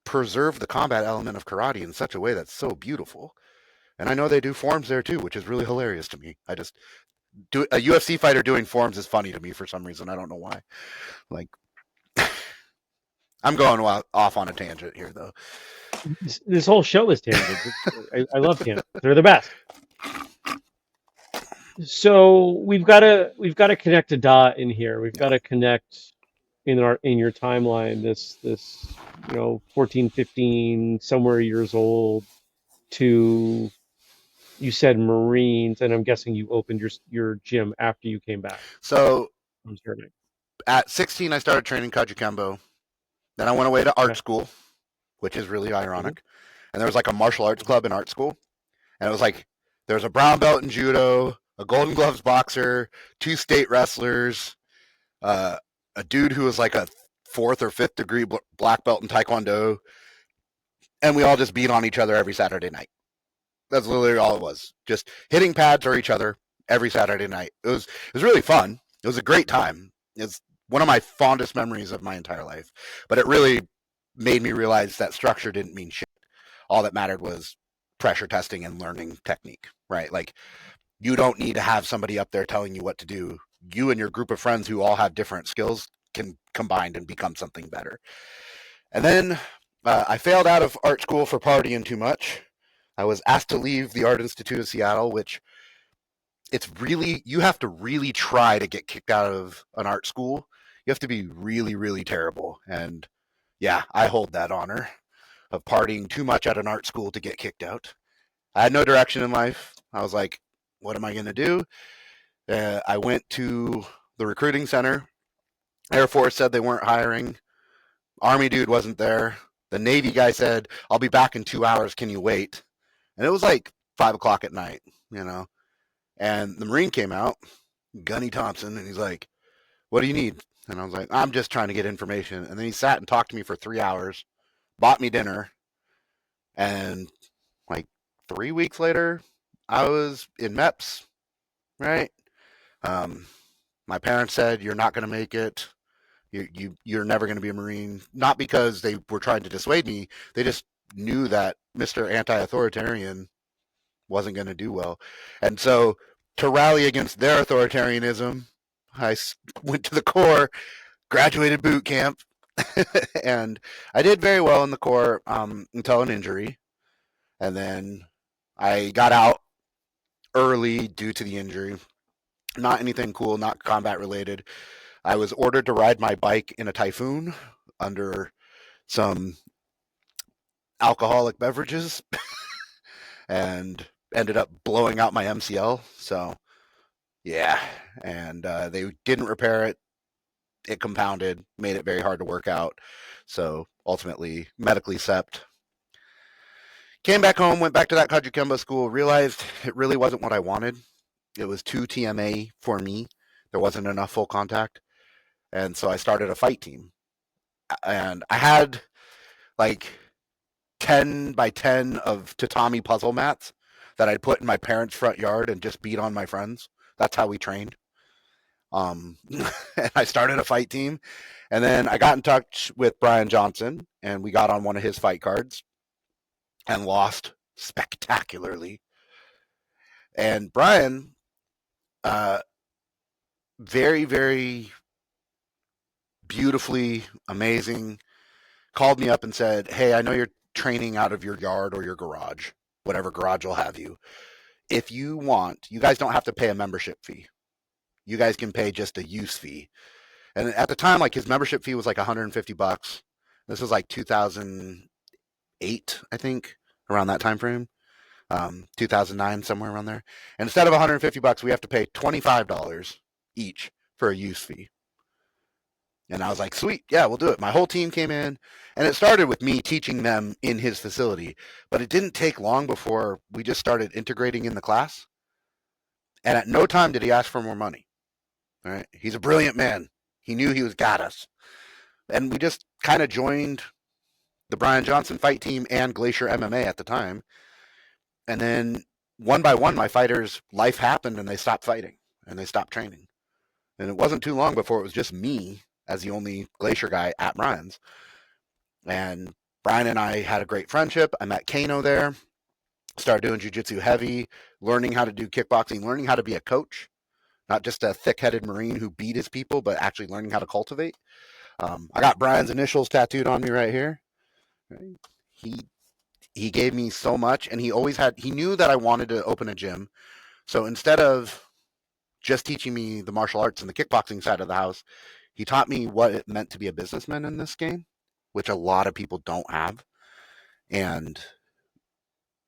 preserved the combat element of karate in such a way that's so beautiful. And I know they do forms there too, which is really hilarious to me. I just do a UFC fighter doing forms is funny to me for some reason. I don't know why. Like I'm going off on a tangent here though. This whole show is tangents. I love tangents. They're the best. So we've got to connect a dot in here. We've got Yeah. to connect in your timeline this 14, 15, somewhere years old to you said Marines, and I'm guessing you opened your gym after you came back So from serving. at 16, I started training Kajikembo. Then I went away to art Okay. school, which is really Hmm. ironic. And there was like a martial arts Hmm. club in art school. And it was like there was a brown belt in judo, a Golden Gloves boxer, two state wrestlers, uh, a dude who was like a fourth or fifth degree black belt in Taekwondo, and we all just beat on each other every Saturday night. That's literally all it was. Just hitting pads or each other every Saturday night. It was really fun. It was a great time. It's one of my fondest memories of my entire life. But it really made me realize that structure didn't mean shit. All that mattered was pressure testing and learning technique, right? Like you don't need to have somebody up there telling you what to do. You and your group of friends who all have different skills can combine and become something better. And then I failed out of art school for partying too much. I was asked to leave the Art Institute of Seattle, which it's really, you have to really try to get kicked out of an art school. You have to be really, really terrible. And yeah, I hold that honor of partying too much at an art school to get kicked out. I had no direction in life. I was like, what am I going to do? I went to the recruiting center. Air Force said they weren't hiring. Army dude wasn't there. The Navy guy said, I'll be back in 2 hours. Can you wait? And it was like 5 o'clock at night, you know. And the Marine came out, Gunny Thompson, and he's like, what do you need? And I was like, I'm just trying to get information. And then he sat and talked to me for 3 hours, bought me dinner, and like 3 weeks later, I was in MEPS, right? Um, my parents said, you're not going to make it. You're never going to be a Marine. Not because they were trying to dissuade me. They just knew that Mr. Anti-Authoritarian wasn't going to do well. And so to rally against their authoritarianism, I went to the Corps, graduated boot camp, and I did very well in the Corps until an injury. And then I got out early due to the injury. Not anything cool, not combat related. I was ordered to ride my bike in a typhoon under some alcoholic beverages and ended up blowing out my MCL. So, yeah. And they didn't repair it. It compounded, made it very hard to work out. So, ultimately, medically sept. Came back home, went back to that Kajukemba school, realized it really wasn't what I wanted. It was too TMA for me. There wasn't enough full contact. And so I started a fight team. And I had like 10 by 10 of tatami puzzle mats that I'd put in my parents' front yard and just beat on my friends. That's how we trained. And I started a fight team. And then I got in touch with Brian Johnson and we got on one of his fight cards and lost spectacularly. And Brian, uh, very, very beautifully amazing, called me up and said, hey, I know you're training out of your yard or your garage, whatever garage will have you. If you want, you guys don't have to pay a membership fee. You guys can pay just a use fee. And at the time, like his membership fee was like $150. This was like 2008, I think, around that time frame. 2009, somewhere around there. And instead of $150, we have to pay $25 each for a use fee. And I was like, sweet, yeah, we'll do it. My whole team came in, and it started with me teaching them in his facility. But it didn't take long before we just started integrating in the class. And at no time did he ask for more money. All right, he's a brilliant man. He knew he was got us, and we just kind of joined the Brian Johnson fight team and Glacier MMA at the time. And then one by one, my fighters' life happened, and they stopped fighting and they stopped training. And it wasn't too long before it was just me as the only Glacier guy at Brian's. And Brian and I had a great friendship. I met Kano there, started doing jiu-jitsu heavy, learning how to do kickboxing, learning how to be a coach, not just a thick-headed Marine who beat his people, but actually learning how to cultivate. I got Brian's initials tattooed on me right here. Right? He he gave me so much, and he knew that I wanted to open a gym. So instead of just teaching me the martial arts and the kickboxing side of the house, he taught me what it meant to be a businessman in this game, which a lot of people don't have. And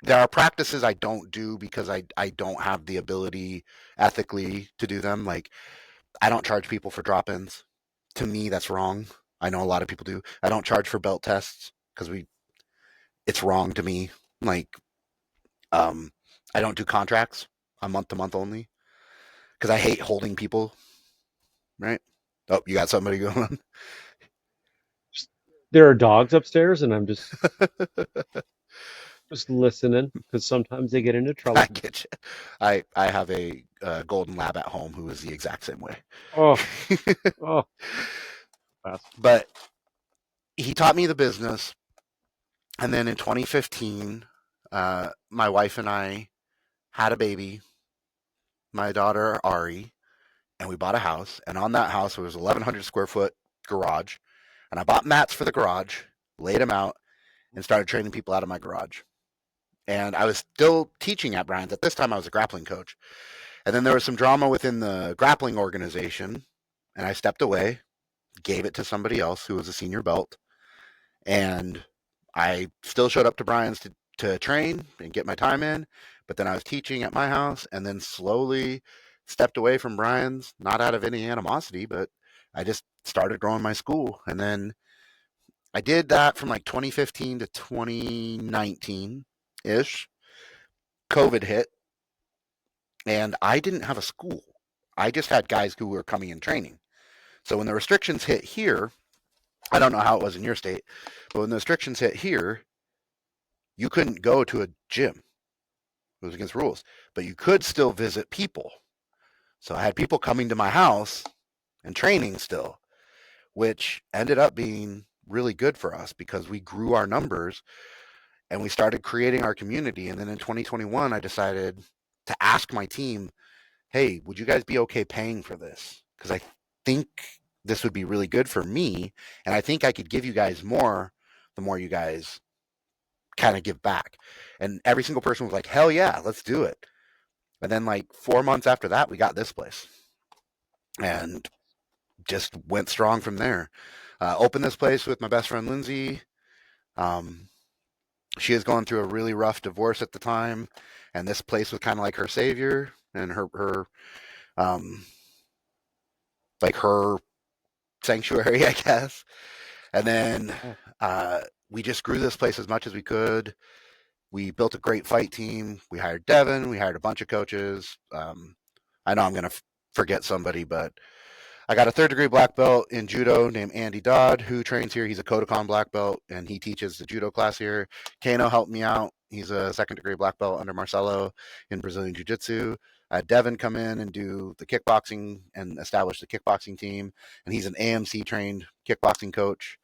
there are practices I don't do because I don't have the ability ethically to do them. Like, I don't charge people for drop ins. To me, that's wrong. I know a lot of people do. I don't charge for belt tests because it's wrong to me. Like, um, I don't do contracts. I'm month to month only because I hate holding people. Right? Oh, you got somebody going on? There are dogs upstairs, and I'm just listening because sometimes they get into I trouble. get you. I have a golden lab at home who is the exact same way. Oh, oh, fast. But he taught me the business, and then in 2015, my wife and I had a baby, my daughter Ari, and we bought a house. And on that house, it was 1,100 square foot garage, and I bought mats for the garage, laid them out, and started training people out of my garage. And I was still teaching at Brian's. At this time, I was a grappling coach. And then there was some drama within the grappling organization, and I stepped away, gave it to somebody else who was a senior belt, and I still showed up to Brian's to train and get my time in, but then I was teaching at my house and then slowly stepped away from Brian's, not out of any animosity, but I just started growing my school. And then I did that from like 2015 to 2019 ish. COVID hit, and I didn't have a school. I just had guys who were coming in training. So when the restrictions hit here, I don't know how it was in your state, but when the restrictions hit here, you couldn't go to a gym. It was against rules, but you could still visit people. So I had people coming to my house and training still, which ended up being really good for us because we grew our numbers and we started creating our community. And then in 2021, I decided to ask my team, hey, would you guys be okay paying for this? Because I think this would be really good for me. And I think I could give you guys more the more you guys kind of give back. And every single person was like, hell yeah, let's do it. And then like 4 months after that, we got this place and just went strong from there. Opened this place with my best friend, Lindsay. Um, she was going through a really rough divorce at the time. And this place was kind of like her savior and um, her sanctuary, I guess. And then Yeah. we just grew this place as much as we could. We built a great fight team. We hired Devin. We hired a bunch of coaches. I know I'm going to forget somebody, but I got a third degree black belt in judo named Andy Dodd, who trains here. He's a Kodokan black belt, and he teaches the judo class here. Kano helped me out. He's a second degree black belt under Marcelo in Brazilian Jiu Jitsu. I had Devin come in and do the kickboxing and establish the kickboxing team, and he's an AMC trained kickboxing coach.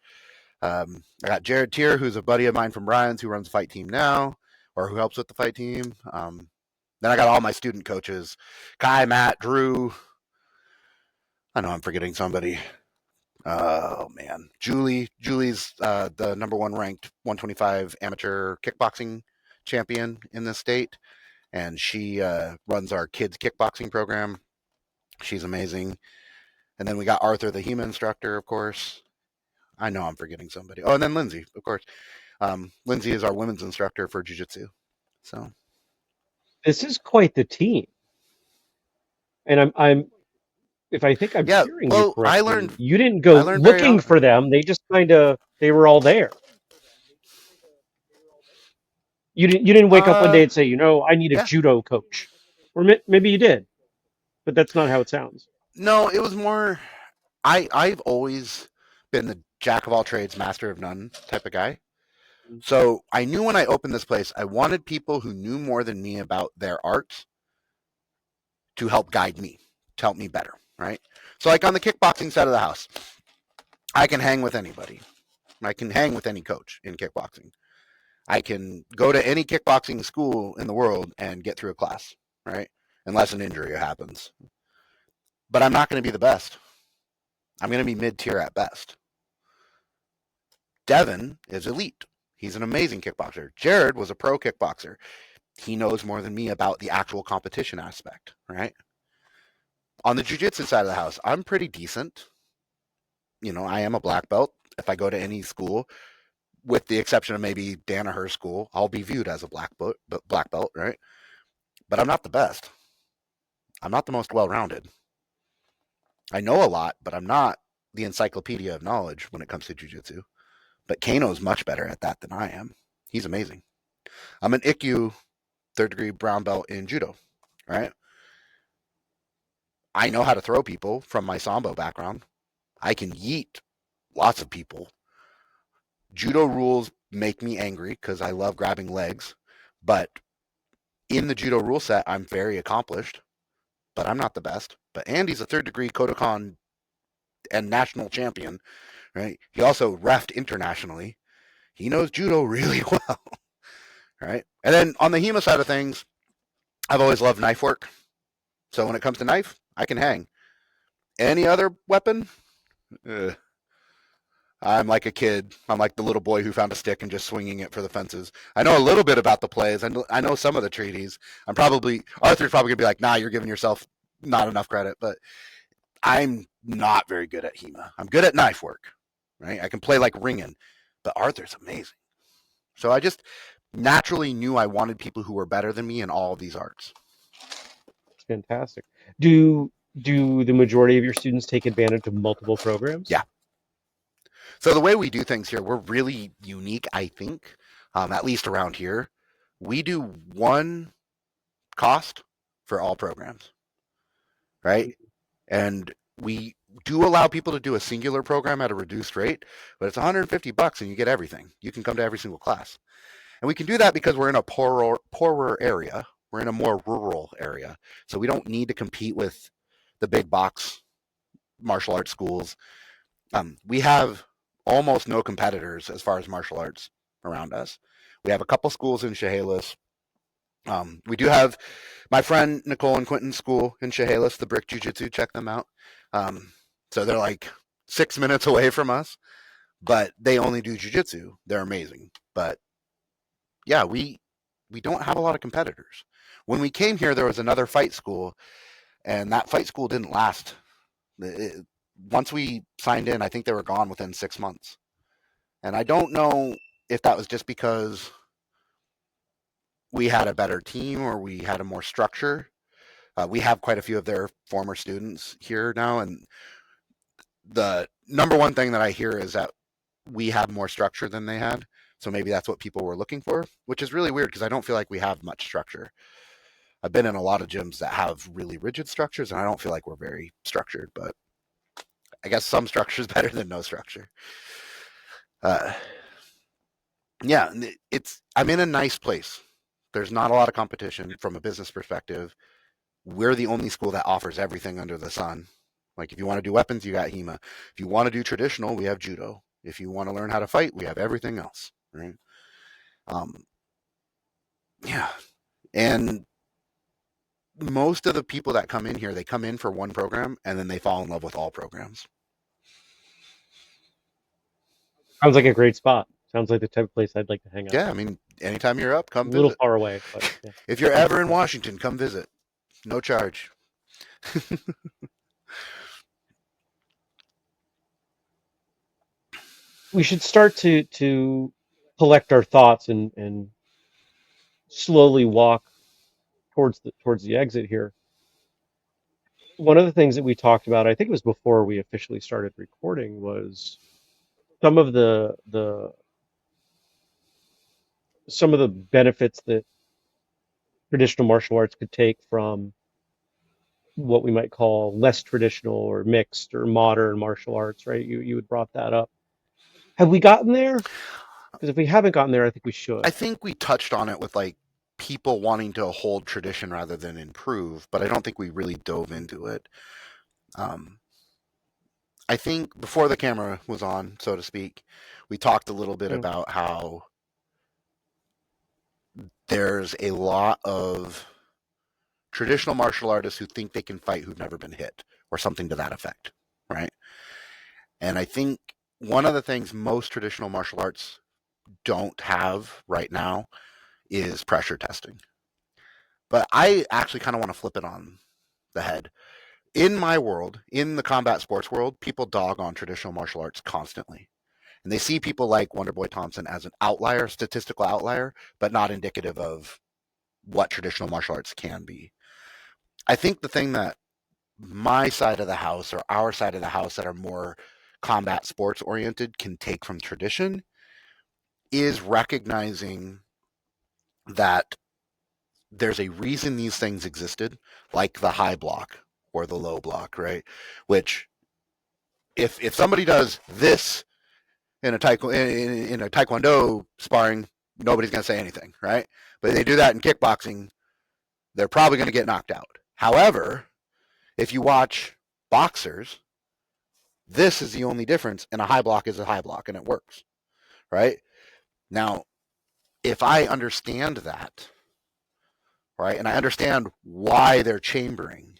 I got Jared Tier, who's a buddy of mine from Ryan's, who runs the fight team now, or who helps with the fight team. Then I got all my student coaches, Kai, Matt, Drew. I know I'm forgetting somebody. Oh man, Julie. Julie's the number one ranked 125 amateur kickboxing champion in this state, and she runs our kids kickboxing program. She's amazing. And then we got Arthur, the HEMA instructor, of course. I know I'm forgetting somebody. Oh, and then Lindsay, of course. Lindsay is our women's instructor for jiu-jitsu. So This is quite the team. And I'm if I think I'm yeah, hearing you well, correctly, you didn't I go learned very looking young. for them. They just kind of they were all there. You didn't wake up one Uh, day and say, I need a yeah. judo coach. Or maybe you did, but that's not how it sounds. No, it was more. I've always been the jack of all trades, master of none type of guy. So I knew when I opened this place, I wanted people who knew more than me about their arts to help guide me, to help me better, right? So like on the kickboxing side of the house, I can hang with anybody. I can hang with any coach in kickboxing. I can go to any kickboxing school in the world and get through a class, right? Unless an injury happens. But I'm not going to be the best. I'm going to be mid tier at best. Devin is elite. He's an amazing kickboxer. Jared was a pro kickboxer. He knows more than me about the actual competition aspect, right? On the jiu-jitsu side of the house, I'm pretty decent. I am a black belt. If I go to any school, with the exception of maybe Danaher School, I'll be viewed as a black belt, right? But I'm not the best. I'm not the most well-rounded. I know a lot, but I'm not the encyclopedia of knowledge when it comes to jiu-jitsu. But Kano's much better at that than I am. He's amazing. I'm an IKU third degree brown belt in judo, right? I know how to throw people from my sambo background. I can yeet lots of people. Judo rules make me angry because I love grabbing legs, but in the judo rule set, I'm very accomplished, but I'm not the best. But Andy's a third degree Kodokan and national champion, right? He also refed internationally. He knows judo really well, right? And then on the HEMA side of things, I've always loved knife work. So when it comes to knife, I can hang. Any other weapon, uh, I'm like a kid. I'm like the little boy who found a stick and just swinging it for the fences. I know a little bit about the plays. I know some of the treaties. Arthur's probably gonna be like, nah, you're giving yourself not enough credit, but I'm not very good at HEMA. I'm good at knife work, right? I can play like ringing, but Arthur's amazing. So I just naturally knew I wanted people who were better than me in all of these arts. It's fantastic. Do the majority of your students take advantage of multiple programs? Yeah. So the way we do things here, we're really unique, I think, at least around here. We do one cost for all programs, right? And we do allow people to do a singular program at a reduced rate, but it's $150 and you get everything. You can come to every single class. And we can do that because we're in a poorer area. We're in a more rural area. So we don't need to compete with the big box martial arts schools. We have almost no competitors as far as martial arts around us. We have a couple schools in Chehalis. We do have my friend Nicole and Quentin's school in Chehalis, the Brick Jiu Jitsu. Check them out. So they're like 6 minutes away from us, but they only do Jiu Jitsu. They're amazing. But yeah, we don't have a lot of competitors. When we came here, there was another fight school, and that fight school didn't last. It, Once we signed in, I think they were gone within 6 months. And I don't know if that was just because we had a better team or we had a more structure. We have quite a few of their former students here now, and the number one thing that I hear is that we have more structure than they had. So maybe that's what people were looking for, which is really weird because I don't feel like we have much structure. I've been in a lot of gyms that have really rigid structures, and I don't feel like we're very structured. But I guess some structure is better than no structure. Uh, yeah, it's I'm in a nice place. There's not a lot of competition from a business perspective. We're the only school that offers everything under the sun. Like if you want to do weapons, you got HEMA. If you want to do traditional, we have judo. If you want to learn how to fight, we have everything else. Right? Um, yeah, and most of the people that come in here, they come in for one program and then they fall in love with all programs. Sounds like a great spot. Sounds like the type of place I'd like to hang out. Yeah, I mean, anytime you're up, A come little visit. far away, but yeah. If you're ever in Washington, come visit. No charge. We should start to collect our thoughts and slowly walk towards the exit here. One of the things that we talked about, I think it was before we officially started recording, was some of the benefits that traditional martial arts could take from what we might call less traditional or mixed or modern martial arts, right? You had brought that up. Have we gotten there? Because if we haven't gotten there, I think we I should. think we touched on it with like people wanting to hold tradition rather than improve, but I don't think we really dove into it. Um, I think before the camera was on, so to speak, we talked a little bit Yeah. about how there's a lot of traditional martial artists who think they can fight who've never been hit or something to that effect, right? And I think one of the things most traditional martial arts don't have right now is pressure testing. But I actually kind of want to flip it on the head. In my world, in the combat sports world, people dog on traditional martial arts constantly. And they see people like Wonderboy Thompson as an outlier, statistical outlier, but not indicative of what traditional martial arts can be. I think the thing that my side of the house or our side of the house that are more combat sports oriented can take from tradition is recognizing that there's a reason these things existed, like the high block or the low block, right? Which if somebody does this in a taekwondo sparring, nobody's going to say anything, right? But they do that in kickboxing, they're probably going to get knocked out. However, if you watch boxers, this is the only difference, and a high block is a high block, and it works, right? Now, if I understand that, right, and I understand why they're chambering,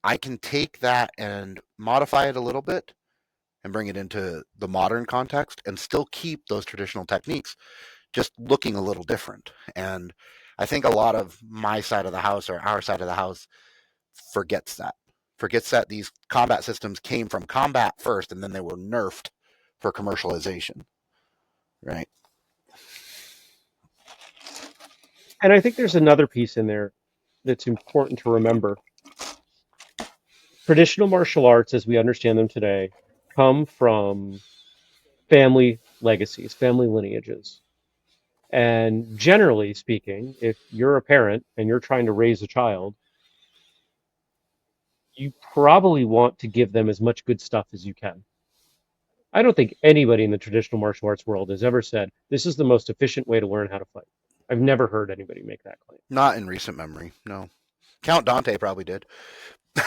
I can take that and modify it a little bit and bring it into the modern context and still keep those traditional techniques, just looking a little different. And I think a lot of my side of the house or our side of the house forgets that. Forgets that these combat systems came from combat first and then they were nerfed for commercialization, right? And I think there's another piece in there that's important to remember. Traditional martial arts, as we understand them today, come from family legacies, family lineages. And generally speaking, if you're a parent and you're trying to raise a child, you probably want to give them as much good stuff as you can. I don't think anybody in the traditional martial arts world has ever said, this is the most efficient way to learn how to fight. I've never heard anybody make that claim. Not in recent memory, no. Count Dante probably did. I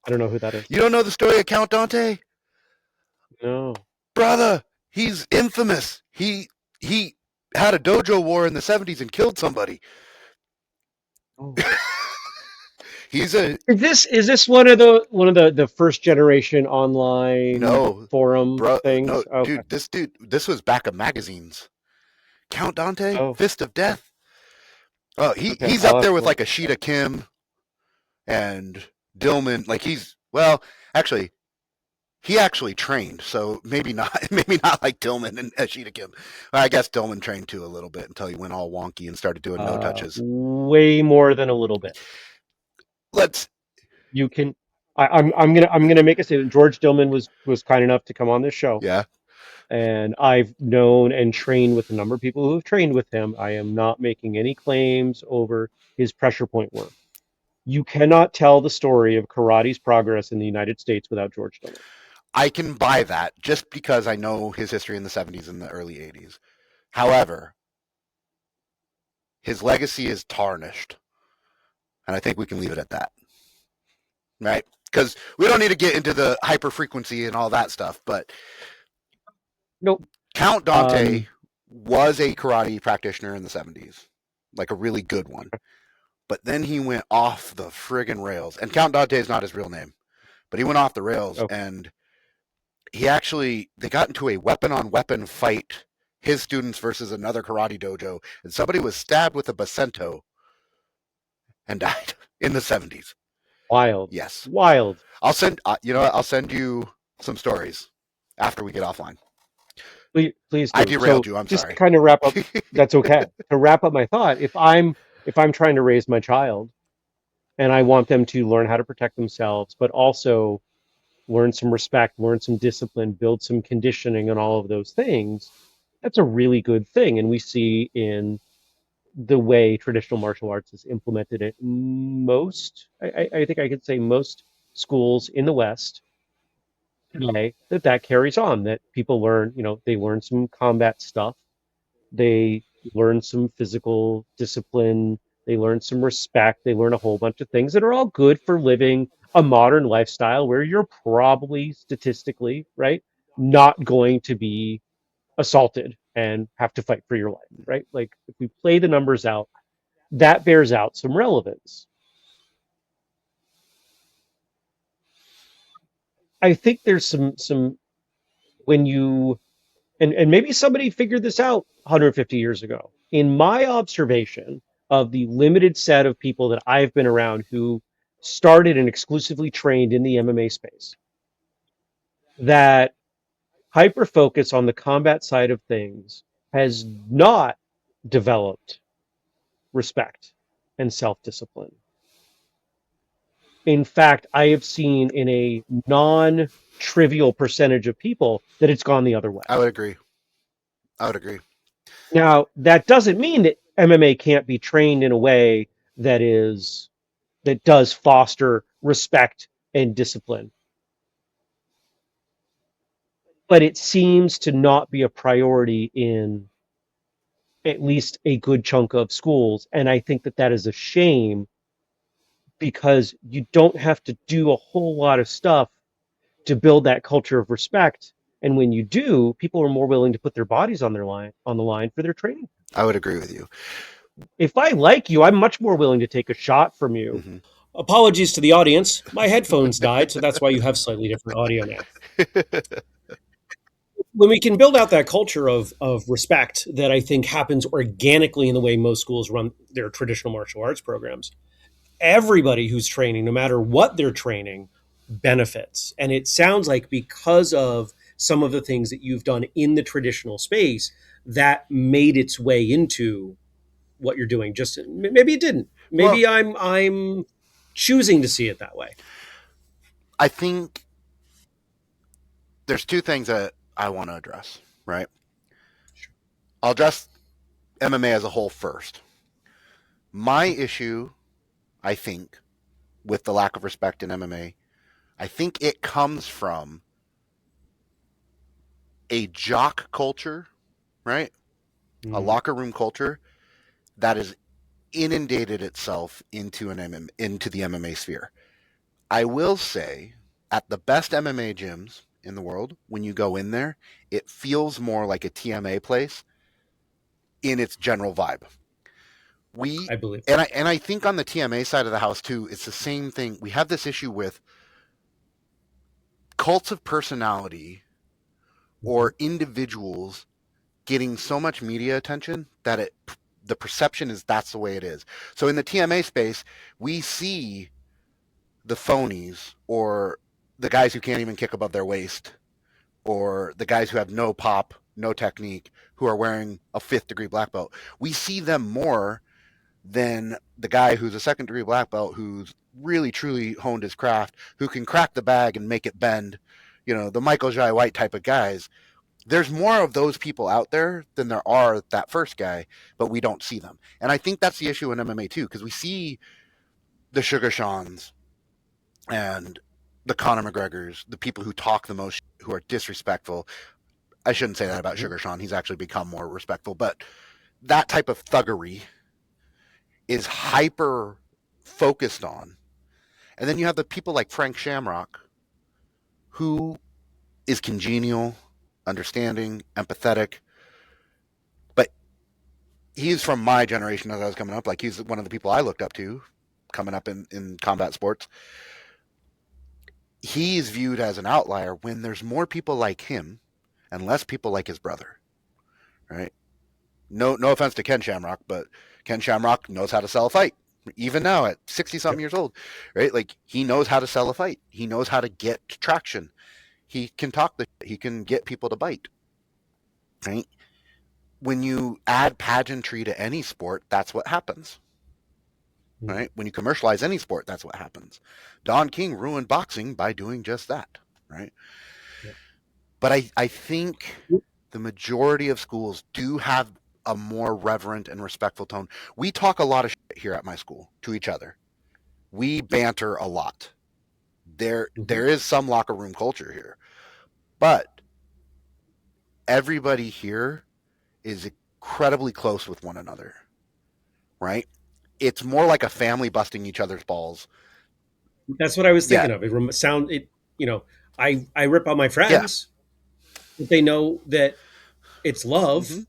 don't know who that is. You don't know the story of Count Dante? No. Brother, he's infamous. He had a dojo war in the 70s and killed somebody. Oh. He's a Is this one of the first generation online no, forum bro, no, things? Okay. dude, this was back of magazines. Count Dante, Oh, Fist of Death. Oh, okay. he's I'll up have there to with look. like Ashita Kim and Dillman. Like actually, he actually trained, so maybe not, maybe not like Dillman and Ashita Kim. Well, I guess Dillman trained too a little bit until he went all wonky and started doing no touches. Way more than a little bit. Let's, You can. I'm gonna make a statement. George Dillman was kind enough to come on this show, yeah, and I've known and trained with a number of people who have trained with him. I am not making any claims over his pressure point work. You cannot tell the story of karate's progress in the United States without George Dillman. I can buy that just because I know his history in the 70s and the early 80s. However, his legacy is tarnished, and I think we can leave it at that, right? Because we don't need to get into the hyper frequency and all that stuff, but Nope. Count Dante Um, was a karate practitioner in the 70s, like a really good one. But then he went off the friggin' rails. And Count Dante is not his real name, but he went off the rails okay. and they got into a weapon on weapon fight, his students versus another karate dojo, and somebody was stabbed with a basento and died in the 70s. Wild. Yes. Wild. I'll send you some stories after we get offline. Please I do. derailed So you. I'm just to sorry. kind of wrap up, that's okay. To wrap up my thought, if I'm trying to raise my child and I want them to learn how to protect themselves, but also learn some respect, learn some discipline, build some conditioning and all of those things, that's a really good thing. And we see in the way traditional martial arts is implemented at I think I could say most schools in the West today, that carries on, that people learn, they learn some combat stuff, they learn some physical discipline, they learn some respect, they learn a whole bunch of things that are all good for living a modern lifestyle where you're probably statistically, right, not going to be assaulted and have to fight for your life, right? Like if we play the numbers out, that bears out some relevance. I think there's some when you and maybe somebody figured this out 150 years ago. In my observation of the limited set of people that I've been around who started and exclusively trained in the MMA space, that hyper focus on the combat side of things has not developed respect and self discipline. In fact, I have seen in a non trivial percentage of people that it's gone the other way. I would agree. I would agree. Now, that doesn't mean that MMA can't be trained in a way that does foster respect and discipline, but it seems to not be a priority in at least a good chunk of schools, and I think that that is a shame because you don't have to do a whole lot of stuff to build that culture of respect. And when you do, people are more willing to put their bodies on the line for their training. I would agree with you. If I like you, I'm much more willing to take a shot from you. Hmm. Apologies to the audience. My headphones died, so that's why you have slightly different audio now. When we can build out that culture of respect that I think happens organically in the way most schools run their traditional martial arts programs, everybody who's training, no matter what they're training, benefits. And it sounds like because of some of the things that you've done in the traditional space, that made its way into what you're doing. Just maybe it didn't. Well, Maybe I'm choosing to see it that way. I think there's two things that I want to address, right? I'll address MMA as a whole first. My issue, I think, with the lack of respect in MMA, I think it comes from a jock culture, right? A Mm, locker room culture that has inundated itself into into the MMA sphere. I will say, at the best MMA gyms in the world, when you go in there, it feels more like a TMA place in its general vibe. We I believe and that. I think on the TMA side of the house too, it's the same thing. We have this issue with cults of personality Mhm. or individuals getting so much media attention that it the perception is that's the way it is. So in the TMA space, we see the phonies or the guys who can't even kick above their waist or the guys who have no pop, no technique, who are wearing a fifth degree black belt. We see them more than the guy who's a second degree black belt who's really truly honed his craft, who can crack the bag and make it bend. You know, the Michael Jai White type of guys. There's more of those people out there than there are that first guy, but we don't see them. And I think that's the issue in MMA too, because we see the Sugar Shans and the Conor McGregors, the people who talk the most, who are disrespectful. I shouldn't say that about Mhm. Sugar Sean. He's actually become more respectful, but that type of thuggery is hyper focused on. And then you have the people like Frank Shamrock, who is congenial, understanding, empathetic, but he's from my generation as I was coming up. Like he's one of the people I looked up to coming up in combat sports. He's viewed as an outlier when there's more people like him and less people like his brother, right? No offense to Ken Shamrock, but Ken Shamrock knows how to sell a fight. Even now at 60 something Yep. years old, right? Like he knows how to sell a fight. He knows how to get traction. He can talk he can get people to bite, right? When you add pageantry to any sport, that's what happens, Mm. right? When you commercialize any sport, that's what happens. Don King ruined boxing by doing just that, right? Yep. But I think the majority of schools do have a more reverent and respectful tone. We talk a lot of shit here at my school to each other. We banter a lot. Mhm. There is some locker room culture here, but everybody here is incredibly close with one another, right? It's more like a family busting each other's balls. That's what I was Yeah, thinking of. Sound it. You know, I rip on my yeah. friends, but they know that it's Mm-hmm. love,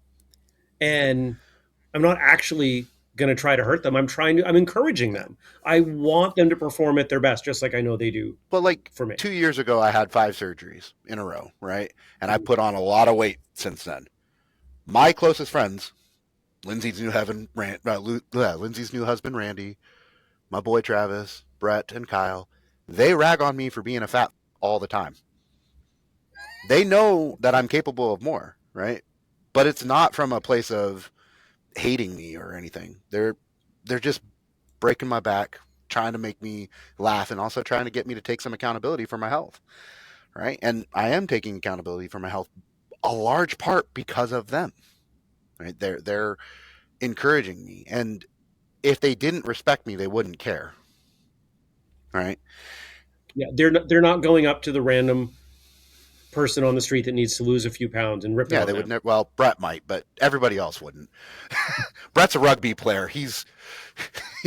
and I'm not actually going to try to hurt them. I'm encouraging Yeah. them. I want them to perform at their best, just like I know they do But like for me. 2 years ago, I had 5 surgeries in a row, right? And I Mhm. put on a lot of weight since then. My closest friends, Lindsay's new husband Randy, my boy Travis, Brett, and Kyle, they rag on me for being a fat all the time. They know that I'm capable of more, right? But it's not from a place of hating me or anything. They're just breaking my back, trying to make me laugh, and also trying to get me to take some accountability for my health, right? And I am taking accountability for my health a large part because of them, right? They're encouraging me, and if they didn't respect me, they wouldn't care, right? Yeah, they're not going up to the random person on the street that needs to lose a few pounds and ripping Yeah, on they would them. never. Well, Brett might, but everybody else wouldn't. Brett's a rugby player.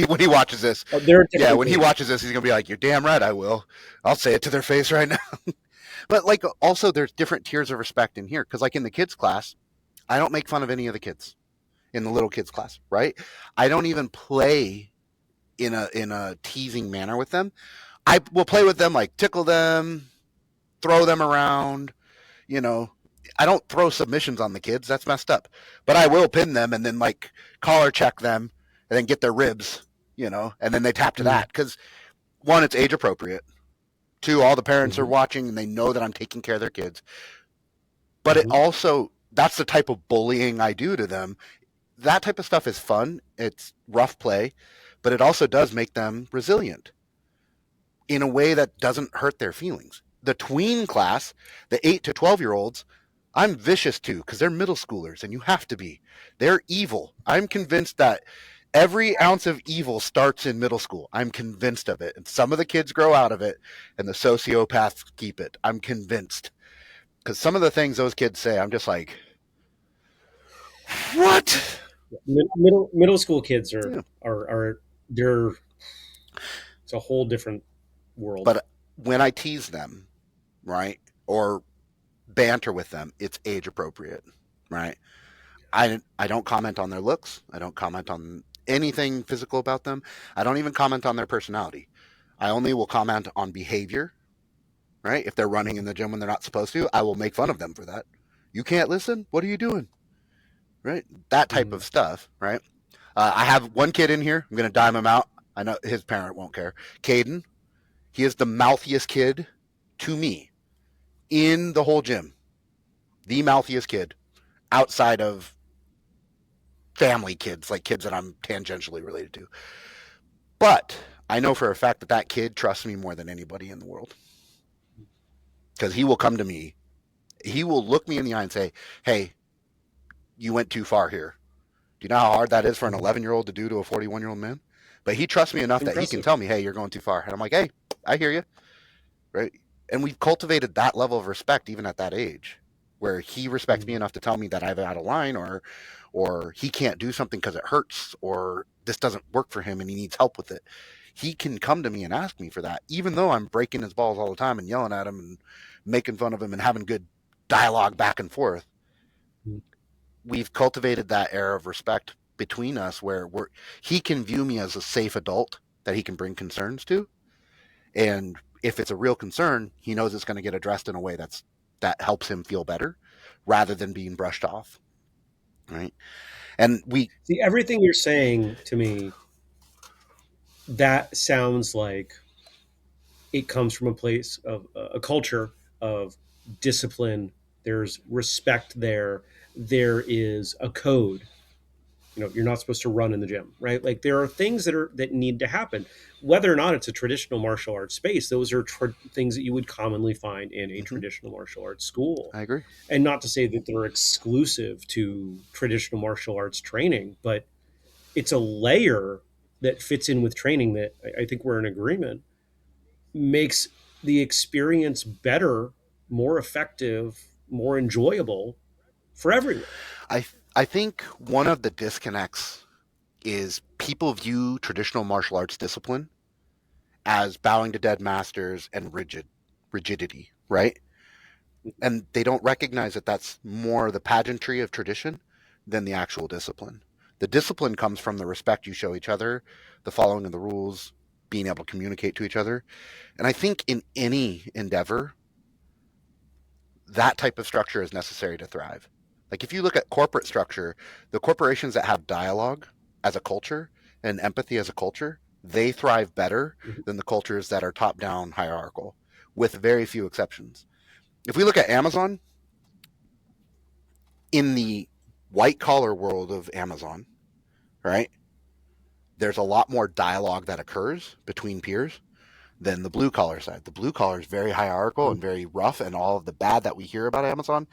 When he watches this, Oh, they're a yeah, different when he breed. watches this, he's gonna be like, "You're damn right, I will. I'll say it to their face right now." But like, also, there's different tiers of respect in here because, like, in the kids class, I don't make fun of any of the kids in the little kids class, right? I don't even play in a teasing manner with them. I will play with them, like tickle them, throw them around. You know, I don't throw submissions on the kids. That's messed up. But I will pin them and then like collar check them and then get their ribs. And then they tap to Mm, that because one, it's age appropriate. Two, all the parents are mhm, watching and they know that I'm taking care of their kids. But it mhm, also that's the type of bullying I do to them. That type of stuff is fun. It's rough play, but it also does make them resilient in a way that doesn't hurt their feelings. The tween class, the 8 to 12-year-olds, I'm vicious to because they're middle schoolers and you have to be. They're evil. I'm convinced that every ounce of evil starts in middle school. I'm convinced of it. And some of the kids grow out of it and the sociopaths keep it. I'm convinced. Because some of the things those kids say, I'm just like, what? middle school kids Yeah. are they're it's a whole different world. But when I tease them, right, or banter with them, it's age appropriate, right? I don't comment on their looks. I don't comment on anything physical about them. I don't even comment on their personality. I only will comment on behavior, right? If they're running in the gym when they're not supposed to, I will make fun of them for that. You can't listen? What are you doing? Right? That type Mm, of stuff, right? I have one kid in here. I'm going to dime him out. I know his parent won't care. Caden, he is the mouthiest kid to me in the whole gym. The mouthiest kid outside of family kids, like kids that I'm tangentially related to. But I know for a fact that that kid trusts me more than anybody in the world because he will come to me. He will look me in the eye and say, "Hey, you went too far here. Do you know how hard that is for an mhm. 11-year-old to do to a 41-year-old man?" But he trusts me enough that he can Impressive. tell me, "Hey, you're going too far." And I'm like, "Hey, I hear you." Right? And we've cultivated that level of respect even at that age, where he respects me Mm, enough to tell me that I'm out of line, or he can't do something because it hurts, or this doesn't work for him and he needs help with it. He can come to me and ask me for that, even though I'm breaking his balls all the time and yelling at him and making fun of him and having good dialogue back and forth. mm, We've cultivated that air of respect between us where he can view me as a safe adult that he can bring concerns to, and if it's a real concern, he knows it's going to get addressed in a way that helps him feel better rather than being brushed off, right? And we See, everything you're saying to me, that sounds like it comes from a place of a culture of discipline. There's respect there. There is a code. You're not supposed to run in the gym, right? Like there are things that need to happen, whether or not it's a traditional martial arts space. Those are things that you would commonly find in a mhm, traditional martial arts school. I agree. And not to say that they're exclusive to traditional martial arts training, but it's a layer that fits in with training that I think we're in agreement makes the experience better, more effective, more enjoyable for everyone. I think one of the disconnects is people view traditional martial arts discipline as bowing to dead masters and rigidity, right? And they don't recognize that that's more the pageantry of tradition than the actual discipline. The discipline comes from the respect you show each other, the following of the rules, being able to communicate to each other. And I think in any endeavor, that type of structure is necessary to thrive. Like if you look at corporate structure, the corporations that have dialogue as a culture and empathy as a culture, they thrive better Mhm. than the cultures that are top down hierarchical, with very few exceptions. If we look at Amazon, in the white collar world of Amazon, right, there's a lot more dialogue that occurs between peers than the blue collar side. The blue collar is very hierarchical and very rough, and all of the bad that we hear about Amazon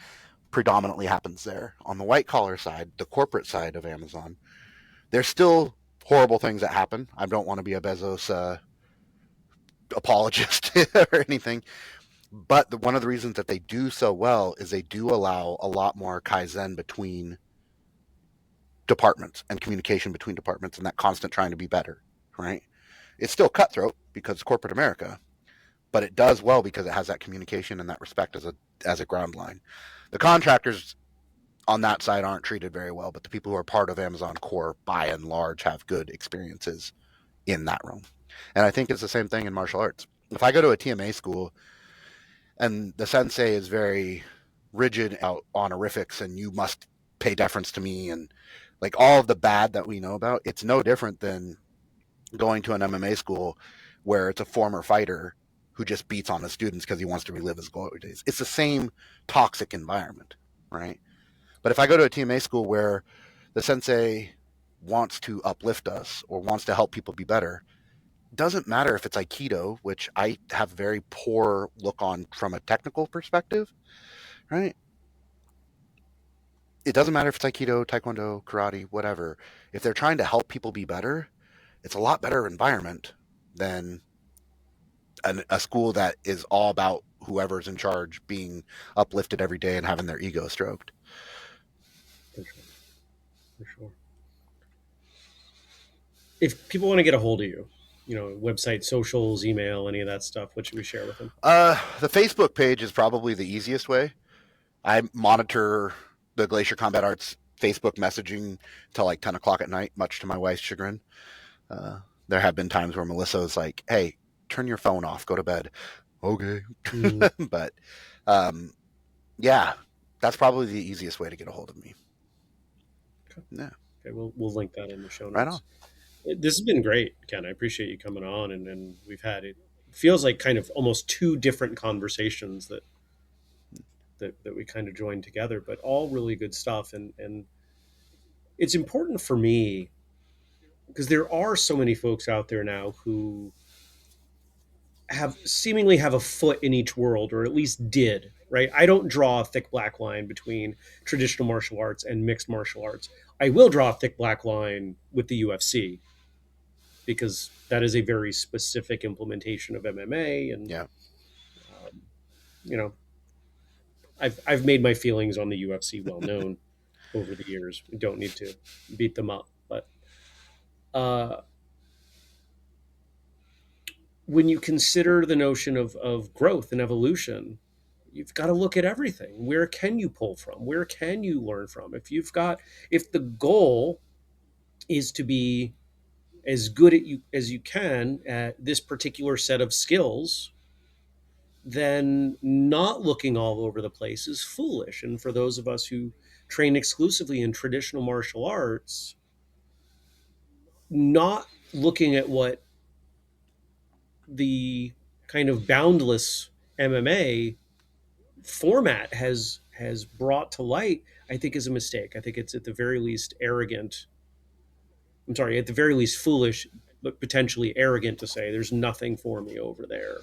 predominantly happens there. On the white collar side, the corporate side of Amazon, there's still horrible things that happen. I don't want to be a Bezos apologist or anything, but one of the reasons that they do so well is they do allow a lot more kaizen between departments and communication between departments and that constant trying to be better, right? It's still cutthroat because it's corporate America, but it does well because it has that communication and that respect as a ground line. The contractors on that side aren't treated very well, but the people who are part of Amazon core by and large have good experiences in that realm. And I think it's the same thing in martial arts. If I go to a TMA school and the sensei is very rigid out honorifics and you must pay deference to me and like all of the bad that we know about, it's no different than going to an MMA school where it's a former fighter who just beats on the students because he wants to relive his glory days. It's the same toxic environment, right? But if I go to a TMA school where the sensei wants to uplift us or wants to help people be better, doesn't matter if it's Aikido, which I have very poor look on from a technical perspective, right? It doesn't matter if it's Aikido, Taekwondo, Karate, whatever. If they're trying to help people be better, it's a lot better environment than a school that is all about whoever's in charge being uplifted every day and having their ego stroked. For sure. For sure. If people want to get a hold of you, website, socials, email, any of that stuff, what should we share with them? The Facebook page is probably the easiest way. I monitor the Glacier Combat Arts Facebook messaging till like 10 o'clock at night, much to my wife's chagrin. There have been times where Melissa is like, hey, turn your phone off, go to bed. Okay. But yeah, that's probably the easiest way to get a hold of me. Okay. Yeah. Okay, we'll link that in the show notes. Right on. This has been great, Ken. I appreciate you coming on, and we've had it feels like kind of almost two different conversations that we kind of joined together, but all really good stuff. And it's important for me because there are so many folks out there now who seemingly have a foot in each world, or at least did, right? I don't draw a thick black line between traditional martial arts and mixed martial arts. I will draw a thick black line with the UFC because that is a very specific implementation of MMA. And, yeah. you know, I've made my feelings on the UFC well known over the years. We don't need to beat them up. But when you consider the notion of growth and evolution, you've got to look at everything. Where can you pull from? Where can you learn from? If the goal is to be as good at you as you can at this particular set of skills, then not looking all over the place is foolish. And for those of us who train exclusively in traditional martial arts, not looking at what the kind of boundless MMA format has brought to light, I think is a mistake. I think it's at the very least arrogant. I'm sorry, at the very least foolish, but potentially arrogant to say there's nothing for me over there.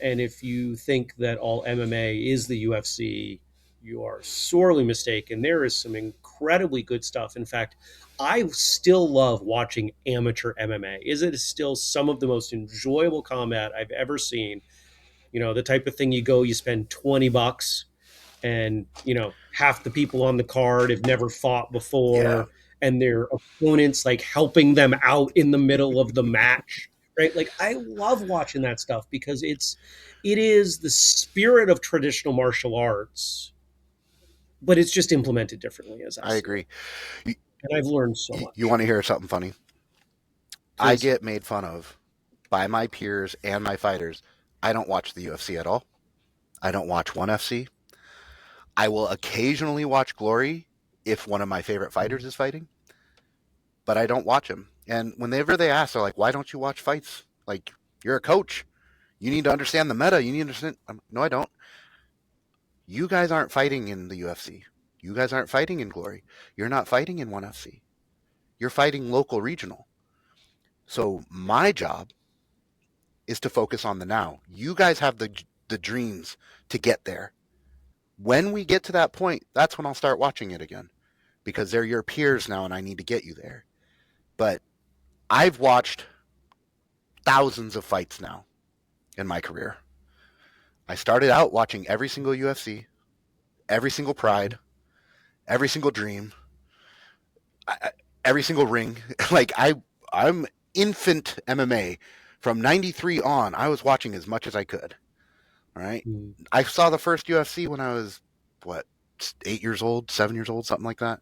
And if you think that all MMA is the UFC, you are sorely mistaken. There is some incredibly good stuff. In fact, I still love watching amateur MMA. Is it still some of the most enjoyable combat I've ever seen? The type of thing you spend $20 and, half the people on the card have never fought Yeah. before and their opponents like helping them out in the middle of the match, right? Like I love watching that stuff because it is the spirit of traditional martial arts, but it's just implemented differently as I I see it. agree. You, And I've learned so you much. want to hear something funny? I Please. get made fun of by my peers and my fighters. I don't watch the UFC at all. I don't watch ONE FC. I will occasionally watch Glory if one of my favorite fighters is fighting, but I don't watch him. And whenever they ask, they're like, "Why don't you watch fights? Like, you're a coach. You need to understand the meta. You need to understand." No, I don't. You guys aren't fighting in the UFC. You guys aren't fighting in Glory. You're not fighting in ONE FC. You're fighting local regional. So my job is to focus on the now. You guys have the dreams to get there. When we get to that point, that's when I'll start watching it again because they're your peers now and I need to get you there. But I've watched thousands of fights now in my career. I started out watching every single UFC, every single Pride, every single Dream, every single ring. Like I'm infant MMA from 93 on. I was watching as much as I could. All right. Mm. I saw the first UFC when I was what 8 years old, 7 years old, something like that.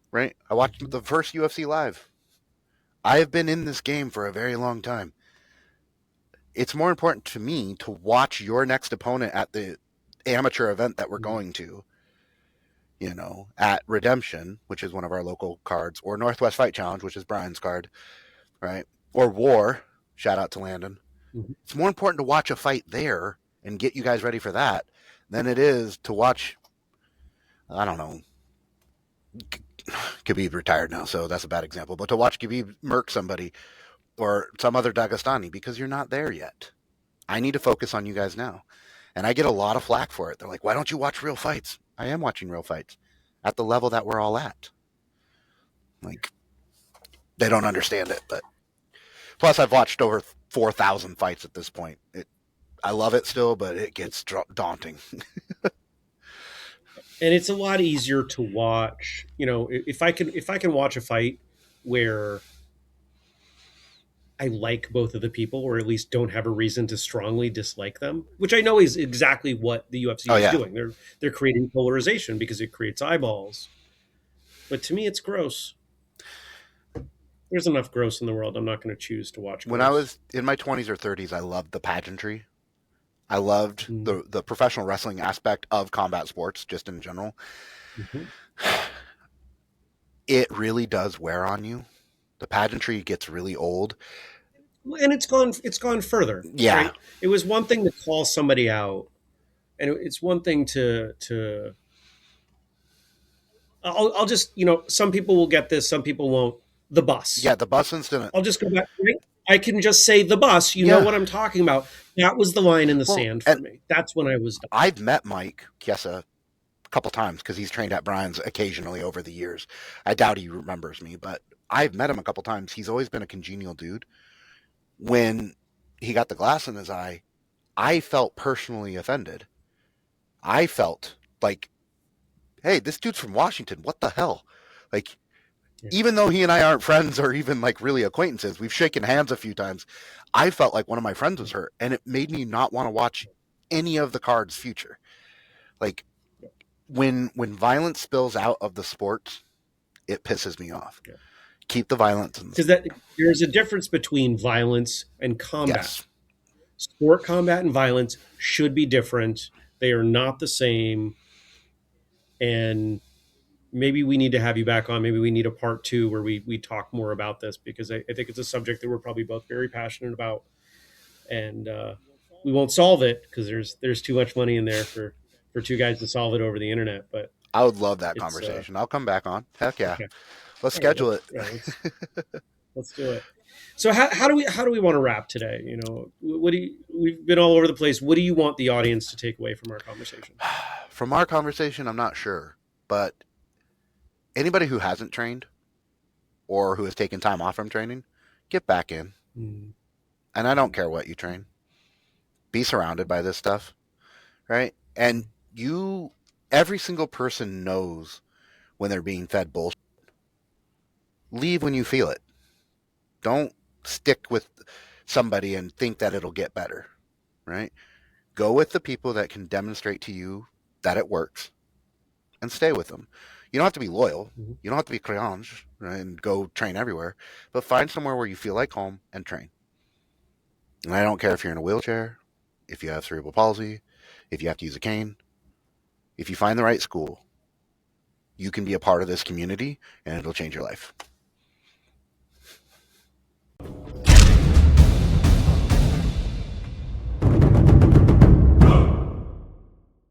Right. I watched the first UFC live. I have been in this game for a very long time. It's more important to me to watch your next opponent at the amateur event that we're going to, at Redemption, which is one of our local cards, or Northwest Fight Challenge, which is Brian's card, right? Or War, shout out to Landon. Mhm. It's more important to watch a fight there and get you guys ready for that than it is to watch, I don't know, Khabib retired now, so that's a bad example, but to watch Khabib murk somebody or some other Dagestani because you're not there yet. I need to focus on you guys now. And I get a lot of flack for it. They're like, why don't you watch real fights? I am watching real fights at the level that we're all at. Like, they don't understand it. But plus, I've watched over 4,000 fights at this point. I love it still, but it gets daunting. And it's a lot easier to watch. If I can watch a fight where I like both of the people, or at least don't have a reason to strongly dislike them, which I know is exactly what the UFC Oh, is yeah. doing. They're creating polarization because it creates eyeballs. But to me, it's gross. There's enough gross in the world. I'm not going to choose to watch When I gross. was in my 20s or 30s, I loved the pageantry. I loved the professional wrestling aspect of combat sports, just in general. Mm-hmm. It really does wear on you. The pageantry gets really old. And it's gone further. Yeah. Right? It was one thing to call somebody out, and it's one thing to I'll just, some people will get this, some people won't. The bus. Yeah, the bus incident. I'll just go back. Right? I can just say the bus. You know what I'm talking about. That was the line in the sand for me. That's when I was done. I've met Mike Chiesa a couple times because he's trained at Brian's occasionally over the years. I doubt he remembers me, but I've met him a couple times. He's always been a congenial dude. When he got the glass in his eye, I felt personally offended. I felt like, hey, this dude's from Washington. What the hell? Like, even though he and I aren't friends or even like really acquaintances, we've shaken hands a few times. I felt like one of my friends was hurt, and it made me not want to watch any of the cards future. Like, when violence spills out of the sport, it pisses me off. Yeah. Keep the violence in because there's a difference between violence and combat. Yes. Sport combat and violence should be different. They are not the same. And maybe we need to have you back on. Maybe we need a part 2 where we talk more about this, because I think it's a subject that we're probably both very passionate about. And we won't solve it because there's too much money in there for two guys to solve it over the internet. But I would love that conversation. I'll come back on. Heck yeah. Okay. Let's schedule it. Let's do it. So how do we want to wrap today? We've been all over the place. What do you want the audience to take away from our conversation? From our conversation, I'm not sure, but anybody who hasn't trained or who has taken time off from training, get back in. And I don't care what you train. Be surrounded by this stuff, right? And every single person knows when they're being fed bullshit. Leave when you feel it. Don't stick with somebody and think that it'll get better, right? Go with the people that can demonstrate to you that it works and stay with them. You don't have to be loyal. You don't have to be créange, right, and go train everywhere, but find somewhere where you feel like home and train. And I don't care if you're in a wheelchair, if you have cerebral palsy, if you have to use a cane. If you find the right school, you can be a part of this community and it'll change your life.